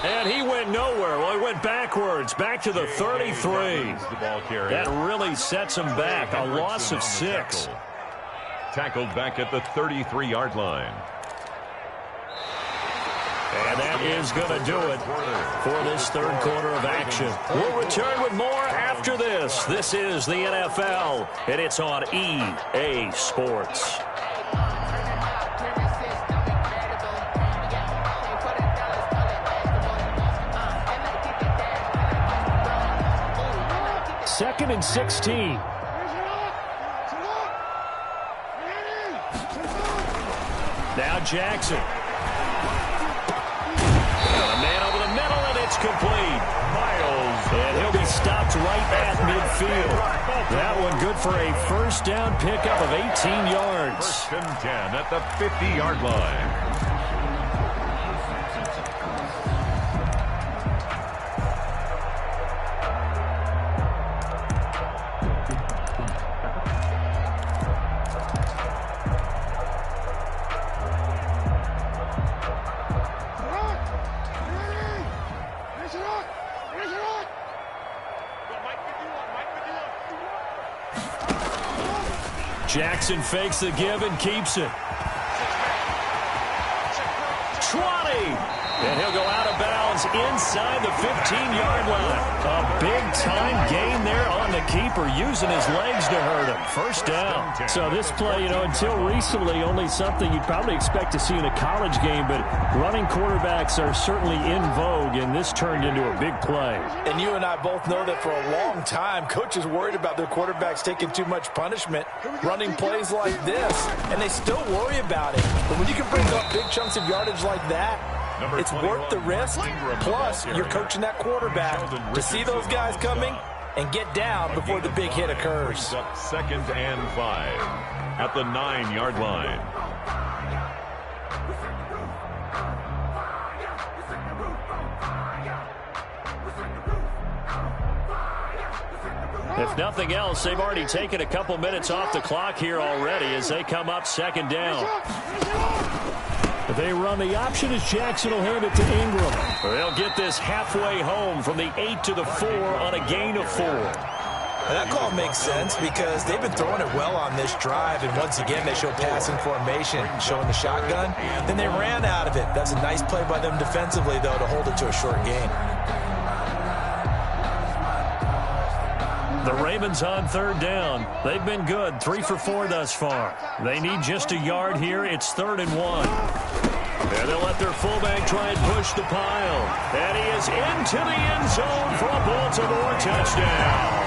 And he went nowhere. Well, he went backwards, back to the 33. That really sets him back. A loss of 6.
Tackled back at the 33-yard line.
And that is going to do it for this 3rd quarter of action. We'll return with more after this. This is the NFL, and it's on EA Sports. Second and 16. Jackson. A man over the middle, and it's complete. Miles. And he'll be stopped right at midfield. That one good for a first down pickup of 18 yards.
First and 10 at the 50-yard line.
Jackson fakes the give and keeps it. 20! And he'll go out of bounds inside the 15-yard line. A big-time gain there on the keeper, using his legs to hurt him. First down.
So this play, until recently, only something you'd probably expect to see in a college game, but running quarterbacks are certainly in vogue, and this turned into a big play.
And you and I both know that for a long time, coaches worried about their quarterbacks taking too much punishment, running plays like this, and they still worry about it. But when you can bring up big chunks of yardage like that, it's worth the risk. Plus, you're coaching that quarterback to see those guys coming and get down before the big hit occurs.
Up 2nd and 5 at the 9-yard line.
If nothing else, they've already taken a couple minutes off the clock here already as they come up 2nd down.
If they run the option as Jackson will hand it to Ingram.
They'll get this halfway home from the 8 to the 4 on a gain of 4.
That call makes sense because they've been throwing it well on this drive, and once again they show passing formation, showing the shotgun. Then they ran out of it. That's a nice play by them defensively, though, to hold it to a short gain.
The Ravens on 3rd down. They've been good, 3 for 4 thus far. They need just a yard here. It's 3rd and 1. And they'll let their fullback try and push the pile. And he is into the end zone for a Baltimore touchdown.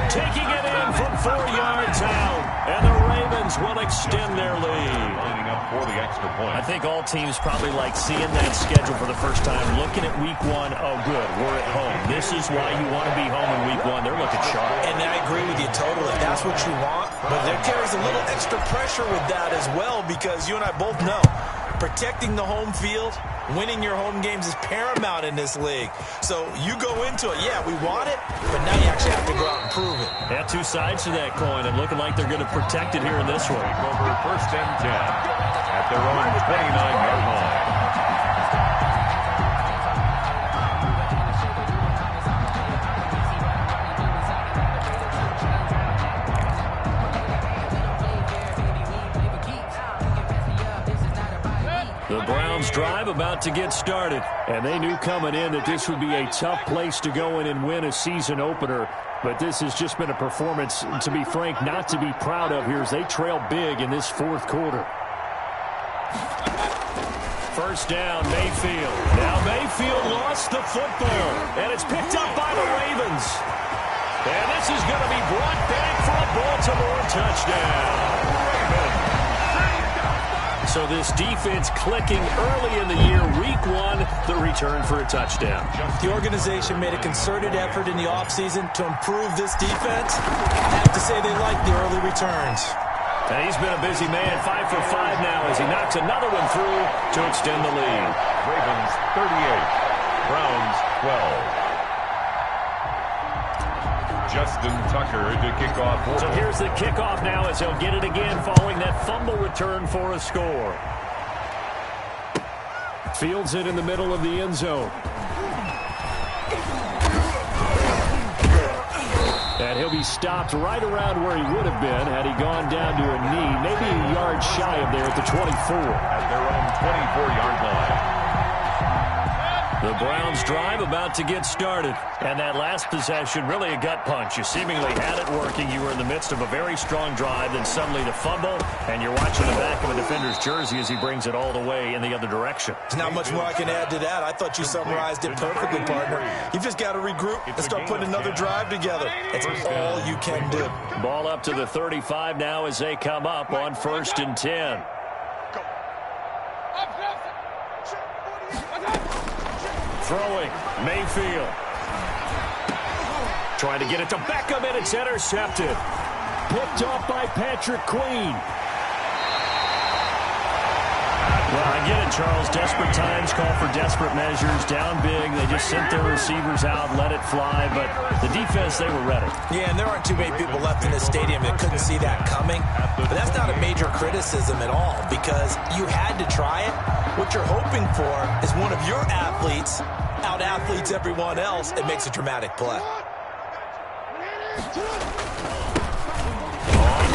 Taking it in from 4 yards out. And the Ravens will extend their lead.
Lining up for the extra point.
I think all teams probably like seeing that schedule for the first time. Looking at week 1, oh good, we're at home. This is why you want to be home in week 1. They're looking sharp.
And I agree with you totally. That's what you want. But there carries a little extra pressure with that as well, because you and I both know protecting the home field, winning your home games is paramount in this league. So you go into it, yeah, we want it, but now you actually have to go out and prove it.
Yeah, 2 sides to that coin, and looking like they're going to protect it here in this one.
Over 1st and 10 at their own 29-yard line.
The Browns drive about to get started.
And they knew coming in that this would be a tough place to go in and win a season opener. But this has just been a performance, to be frank, not to be proud of here as they trail big in this 4th quarter.
First down, Mayfield. Now Mayfield lost the football, and it's picked up by the Ravens. And this is going to be brought back for a Baltimore touchdown. So this defense clicking early in the year, week 1, the return for a touchdown.
The organization made a concerted effort in the offseason to improve this defense. I have to say they like the early returns.
And he's been a busy man, 5 for 5 now as he knocks another one through to extend the lead.
Ravens 38, Browns 12. Justin Tucker to kick off.
So here's the kickoff now as he'll get it again following that fumble return for a score.
Fields it in the middle of the end zone. And he'll be stopped right around where he would have been had he gone down to a knee, maybe a yard shy of there at the 24.
At their own 24-yard line.
The Browns drive about to get started. And that last possession, really a gut punch. You seemingly had it working. You were in the midst of a very strong drive, then suddenly the fumble, and you're watching the back of a defender's jersey as he brings it all the way in the other direction.
There's not much more I can add to that. I thought you summarized it perfectly, partner. You've just got to regroup and start putting another drive together. It's all you can do.
Ball up to the 35 now as they come up on 1st and 10.
Throwing, Mayfield. Trying to get it to Beckham, and it's intercepted. Picked off by Patrick Queen. Well, I get it, Charles. Desperate times call for desperate measures. Down big, they just sent their receivers out, let it fly. But the defense, they were ready.
Yeah, and there aren't too many people left in this stadium that couldn't see that coming. But that's not a major criticism at all because you had to try it. What you're hoping for is one of your athletes out-athletes everyone else and makes a dramatic play.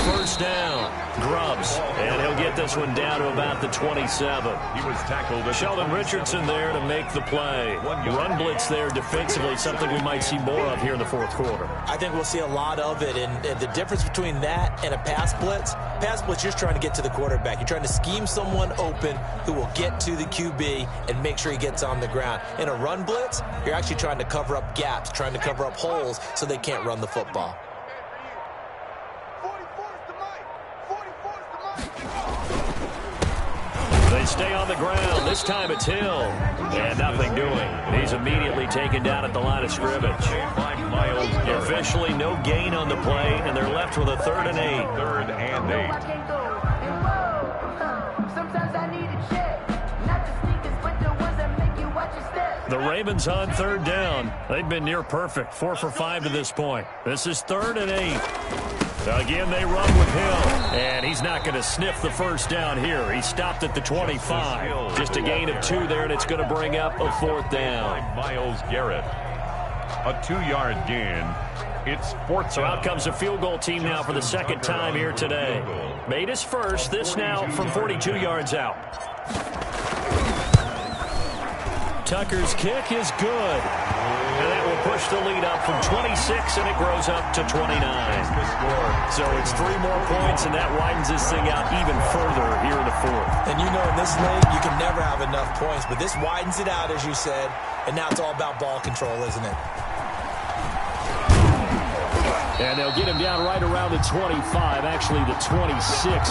First down, Grubbs, and he'll get this one down to about the 27.
He was tackled.
Sheldon Richardson there to make the play. Run blitz there defensively, something we might see more of here in the fourth quarter.
I think we'll see a lot of it, and the difference between that and a pass blitz, you're just trying to get to the quarterback. You're trying to scheme someone open who will get to the QB and make sure he gets on the ground. In a run blitz, you're actually trying to cover up gaps, trying to cover up holes so they can't run the football.
They stay on the ground. This time it's Hill. And nothing doing. He's immediately taken down at the line of scrimmage. Officially no gain on the play, and they're left with a 3rd and 8.
3rd and 8.
The Ravens on 3rd down. They've been near perfect. 4 for 5 to this point. This is 3rd and 8. Again, they run with Hill, and he's not going to sniff the first down here. He stopped at the 25. Just a gain of 2 there, and it's going to bring up a 4th down.
Myles Garrett. A 2-yard gain. It's 4th.
So out comes a field goal team now for the 2nd time here today. Made his first, this now from 42 yards out. Tucker's kick is good. And that will push the lead up from 26, and it grows up to 29. So it's 3 more points, and that widens this thing out even further here in the 4th.
And you know in this league, you can never have enough points, but this widens it out, as you said, and now it's all about ball control, isn't it?
And they'll get him down right around the 25, actually the 26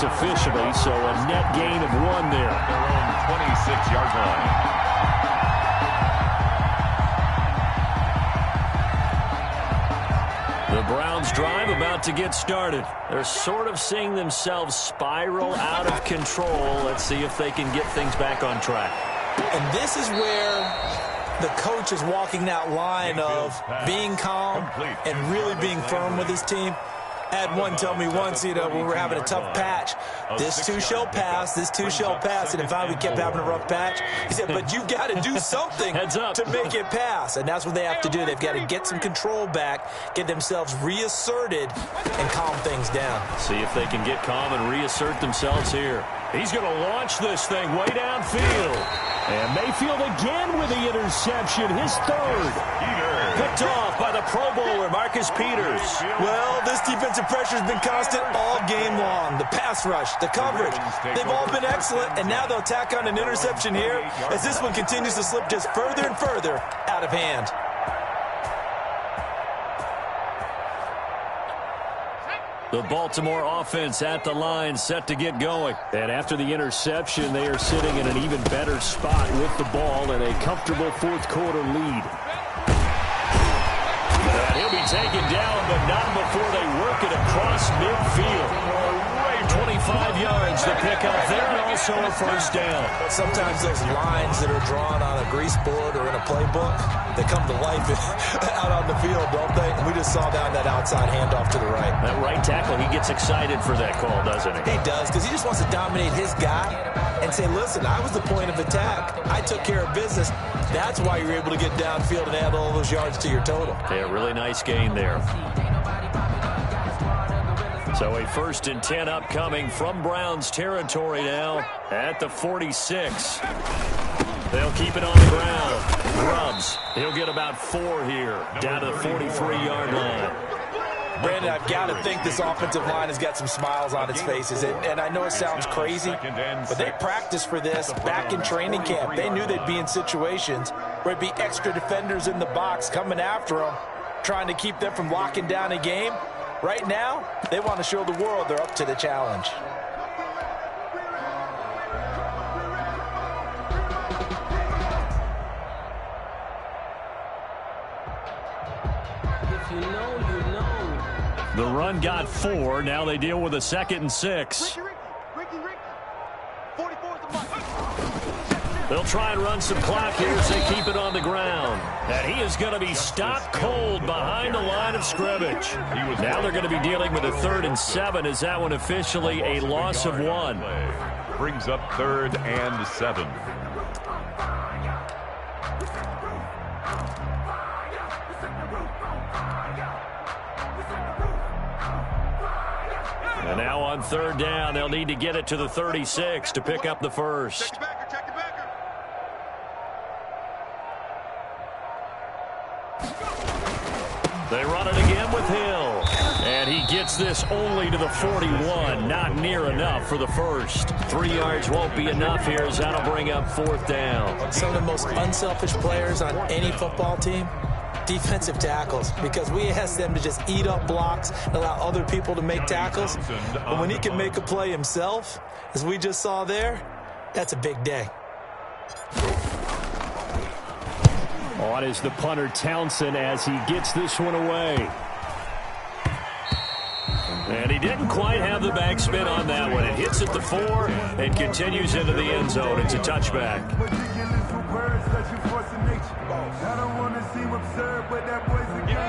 officially, so a net gain of 1 there.
Their own 26-yard line.
The Browns drive about to get started. They're sort of seeing themselves spiral out of control. Let's see if they can get things back on track.
And this is where the coach is walking that line of being calm and really being firm with his team. I had one tell me once, when we were having a tough patch, this too shall pass, this too shall pass. And finally we kept having a rough patch. He said, but you've got to do something to make it pass. And that's what they have to do. They've got to get some control back, get themselves reasserted, and calm things down.
See if they can get calm and reassert themselves here. He's going to launch this thing way downfield. And Mayfield again with the interception, his 3rd. Picked off by the Pro Bowler, Marcus Peters.
Well, this defensive pressure has been constant all game long. The pass rush, the coverage, they've all been excellent, and now they'll tack on an interception here as this one continues to slip just further and further out of hand.
The Baltimore offense at the line, set to get going. And after the interception, they are sitting in an even better spot with the ball and a comfortable 4th quarter lead. And he'll be taken down, but not before they work it across midfield. 25 yards to pick up there, and also a 1st down.
Sometimes those lines that are drawn on a grease board or in a playbook, they come to life out on the field, don't they? And we just saw that outside handoff to the right.
That right tackle, he gets excited for that call, doesn't he?
He does, because he just wants to dominate his guy and say, listen, I was the point of attack. I took care of business. That's why you're able to get downfield and add all those yards to your total.
Yeah, really nice gain there. So a 1st and 10 upcoming from Browns territory now at the 46. They'll keep it on the ground. Grubbs, he'll get about 4 here, down to the 43-yard line.
Brandon, I've got to think this offensive line has got some smiles on its faces. And I know it sounds crazy, but they practiced for this back in training camp. They knew they'd be in situations where it'd be extra defenders in the box coming after them, trying to keep them from locking down a game. Right now, they want to show the world they're up to the challenge.
If you know, you know.
The run got 4. Now they deal with a 2nd and 6.
Ricky. 44 is the mark.
They'll try and run some clock here as they keep it on the ground. And he is going to be stopped cold behind the line of scrimmage. Now they're going to be dealing with a 3rd and 7. Is that one officially a loss of 1?
Brings up 3rd and 7.
And now on 3rd down, they'll need to get it to the 36 to pick up the first.
Check the backer.
They run it again with Hill. And he gets this only to the 41. Not near enough for the first. 3 yards won't be enough here as that'll bring up 4th down.
Some of the most unselfish players on any football team, defensive tackles, because we ask them to just eat up blocks and allow other people to make tackles. But when he can make a play himself, as we just saw there, that's a big day.
On is the punter Townsend as he gets this one away. And he didn't quite have the backspin on that one. It hits at the 4 and continues into the end zone. It's a touchback.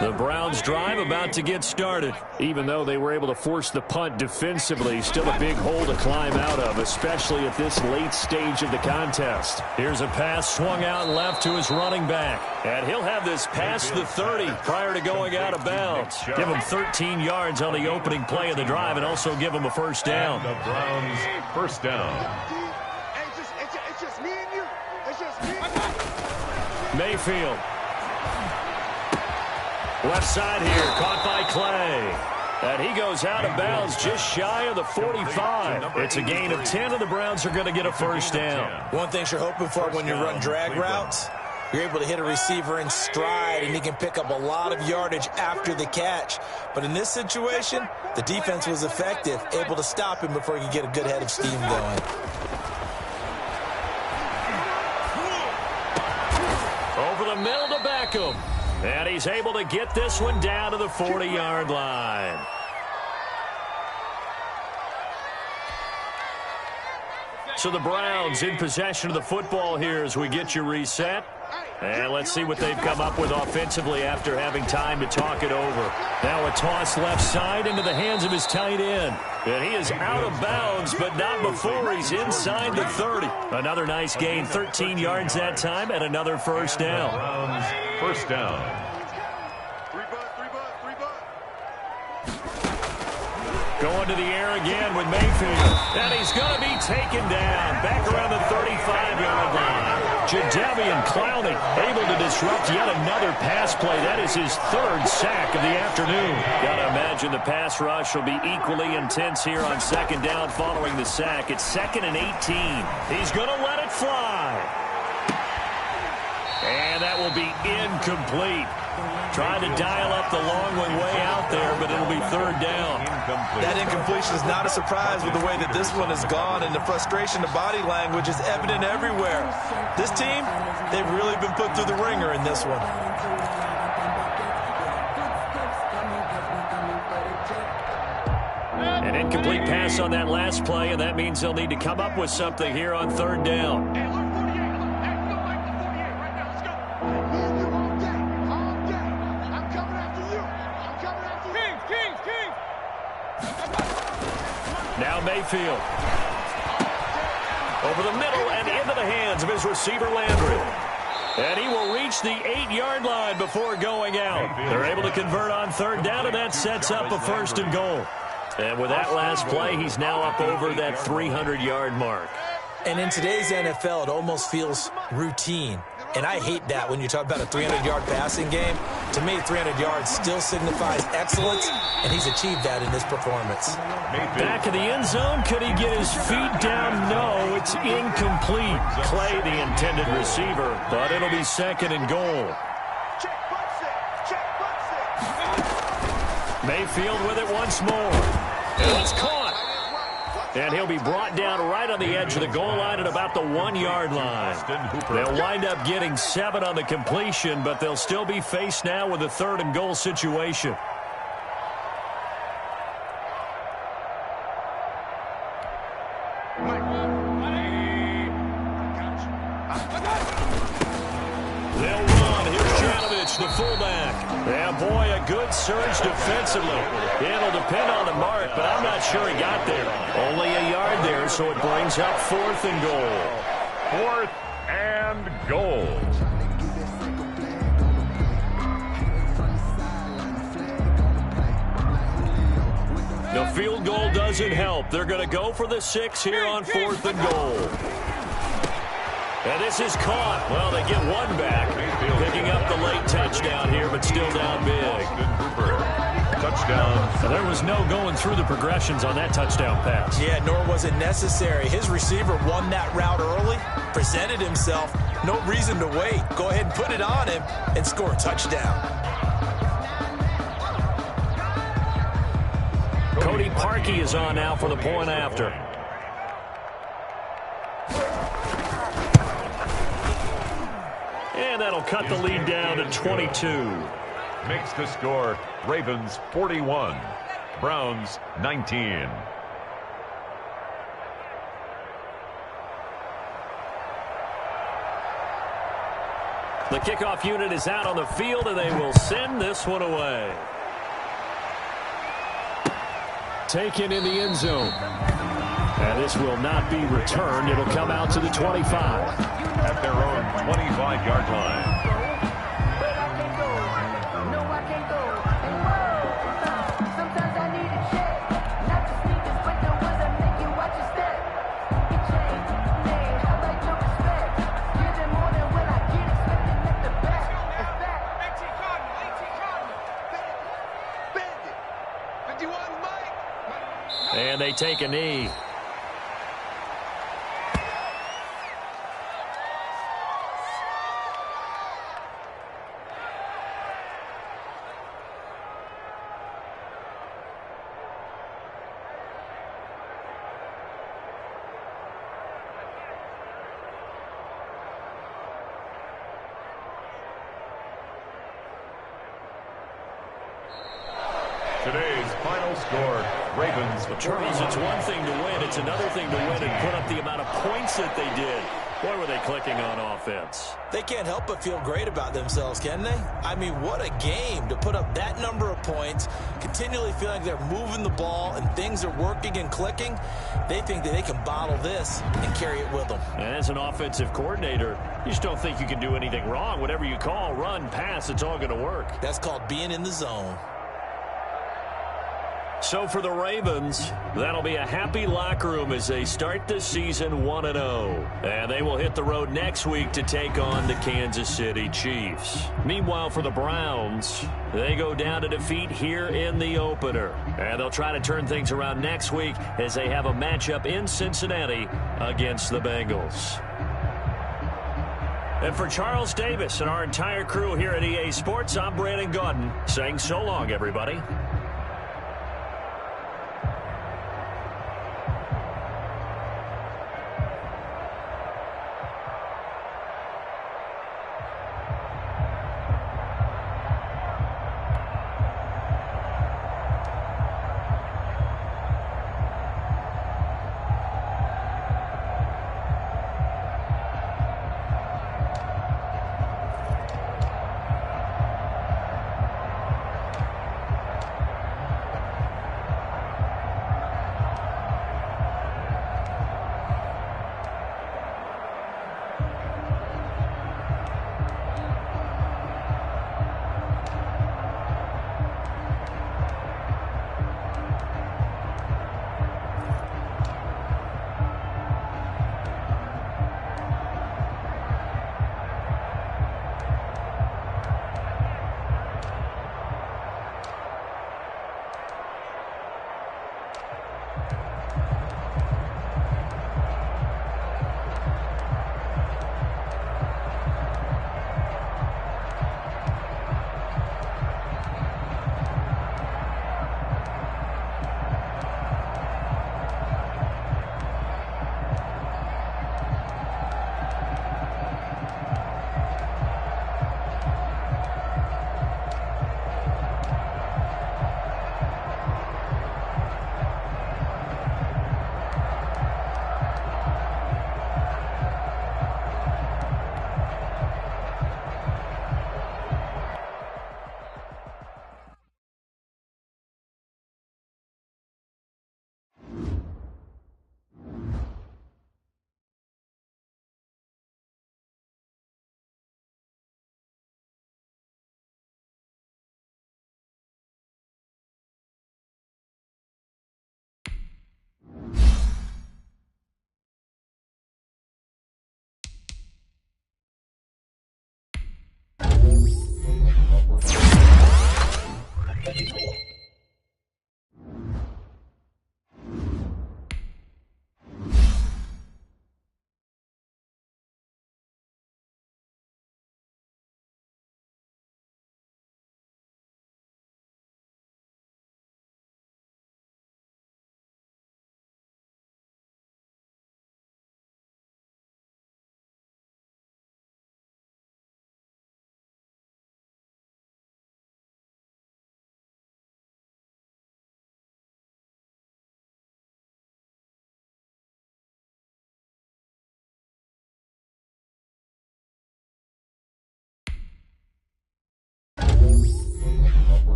The Browns drive about to get started. Even though they were able to force the punt defensively, still a big hole to climb out of, especially at this late stage of the contest. Here's a pass swung out left to his running back. And he'll have this past the 30 prior to going out of bounds. Give him 13 yards on the opening play of the drive and also give him a first down.
The Browns first down.
Hey, it's just me and you. It's just me and you.
Mayfield. Left side here, caught by Clay. And he goes out of bounds just shy of the 45. It's a gain of 10, and the Browns are going to get a first down.
One thing you're hoping for when you run drag routes, you're able to hit a receiver in stride, and he can pick up a lot of yardage after the catch. But in this situation, the defense was effective, able to stop him before he could get a good head of steam going.
Over the middle to Beckham. And he's able to get this one down to the 40-yard line. So the Browns in possession of the football here as we get you reset. And let's see what they've come up with offensively after having time to talk it over. Now a toss left side into the hands of his tight end. And he is out of bounds, but not before he's inside the 30. Another nice gain, 13 yards that time, and another first down.
Browns first down.
Three bud.
Going to the air again with Mayfield. And he's going to be taken down back around the 35-yard line. Jadeveon Clowney able to disrupt yet another pass play. That is his 3rd sack of the afternoon. Got to imagine the pass rush will be equally intense here on 2nd down following the sack. It's 2nd and 18. He's going to let it fly. And that will be incomplete. Trying to dial up the long one way out there, but it'll be 3rd down.
That incompletion is not a surprise with the way that this one has gone, and the frustration, the body language is evident everywhere. This team, they've really been put through the ringer in this one.
An incomplete pass on that last play, and that means they'll need to come up with something here on 3rd down.
Hey, look, 48. Hey, we don't like the 48 right now. Let's go. Me and you all day. I'm coming after you. Kings.
Now Mayfield. Over the middle and into the hands of his receiver Landry. And he will reach the 8-yard line before going out. They're able to convert on 3rd down, and that sets up a 1st and goal. And with that last play, he's now up over that 300-yard mark.
And in today's NFL, it almost feels routine. And I hate that when you talk about a 300-yard passing game. To me, 300 yards still signifies excellence, and he's achieved that in this performance.
Back in the end zone, could he get his feet down? No, it's incomplete. Clay, the intended receiver, but it'll be 2nd and goal. Mayfield with it once more. And it's caught.
And he'll be brought down right on the edge of the goal line at about the 1-yard line. They'll wind up getting 7 on the completion, but they'll still be faced now with a 3rd and goal situation. They'll run. Here's Janovich, the fullback. Yeah, boy, a good surge defensively. It'll depend on the mark, but I'm not sure he got there. Only a yard there, so it brings up 4th and goal.
4th and goal.
The field goal doesn't help. They're going to go for the 6 here on 4th and goal. And this is caught. Well, they get 1 back. Picking up the late touchdown here, but still down big.
Touchdown.
So there was no going through the progressions on that touchdown pass.
Yeah, nor was it necessary. His receiver won that route early, presented himself. No reason to wait. Go ahead and put it on him and score a touchdown.
Cody Parkey is on now for the point after. And that'll cut the lead down to 22.
Makes the score Ravens 41, Browns 19.
The kickoff unit is out on the field, and they will send this one away. Taken in the end zone. And this will not be returned. It'll come out to the 25.
At their own 25-yard line.
And they take a knee.
Today's final score, Ravens.
Charles, it's one thing to win. It's another thing to win and put up the amount of points that they did. Boy, were they clicking on offense.
They can't help but feel great about themselves, can they? I mean, what a game to put up that number of points, continually feeling they're moving the ball and things are working and clicking. They think that they can bottle this and carry it with them.
And as an offensive coordinator, you just don't think you can do anything wrong. Whatever you call, run, pass, it's all going to work.
That's called being in the zone.
So for the Ravens, that'll be a happy locker room as they start this season 1-0. And they will hit the road next week to take on the Kansas City Chiefs. Meanwhile, for the Browns, they go down to defeat here in the opener. And they'll try to turn things around next week as they have a matchup in Cincinnati against the Bengals. And for Charles Davis and our entire crew here at EA Sports, I'm Brandon Gaudin saying so long, everybody.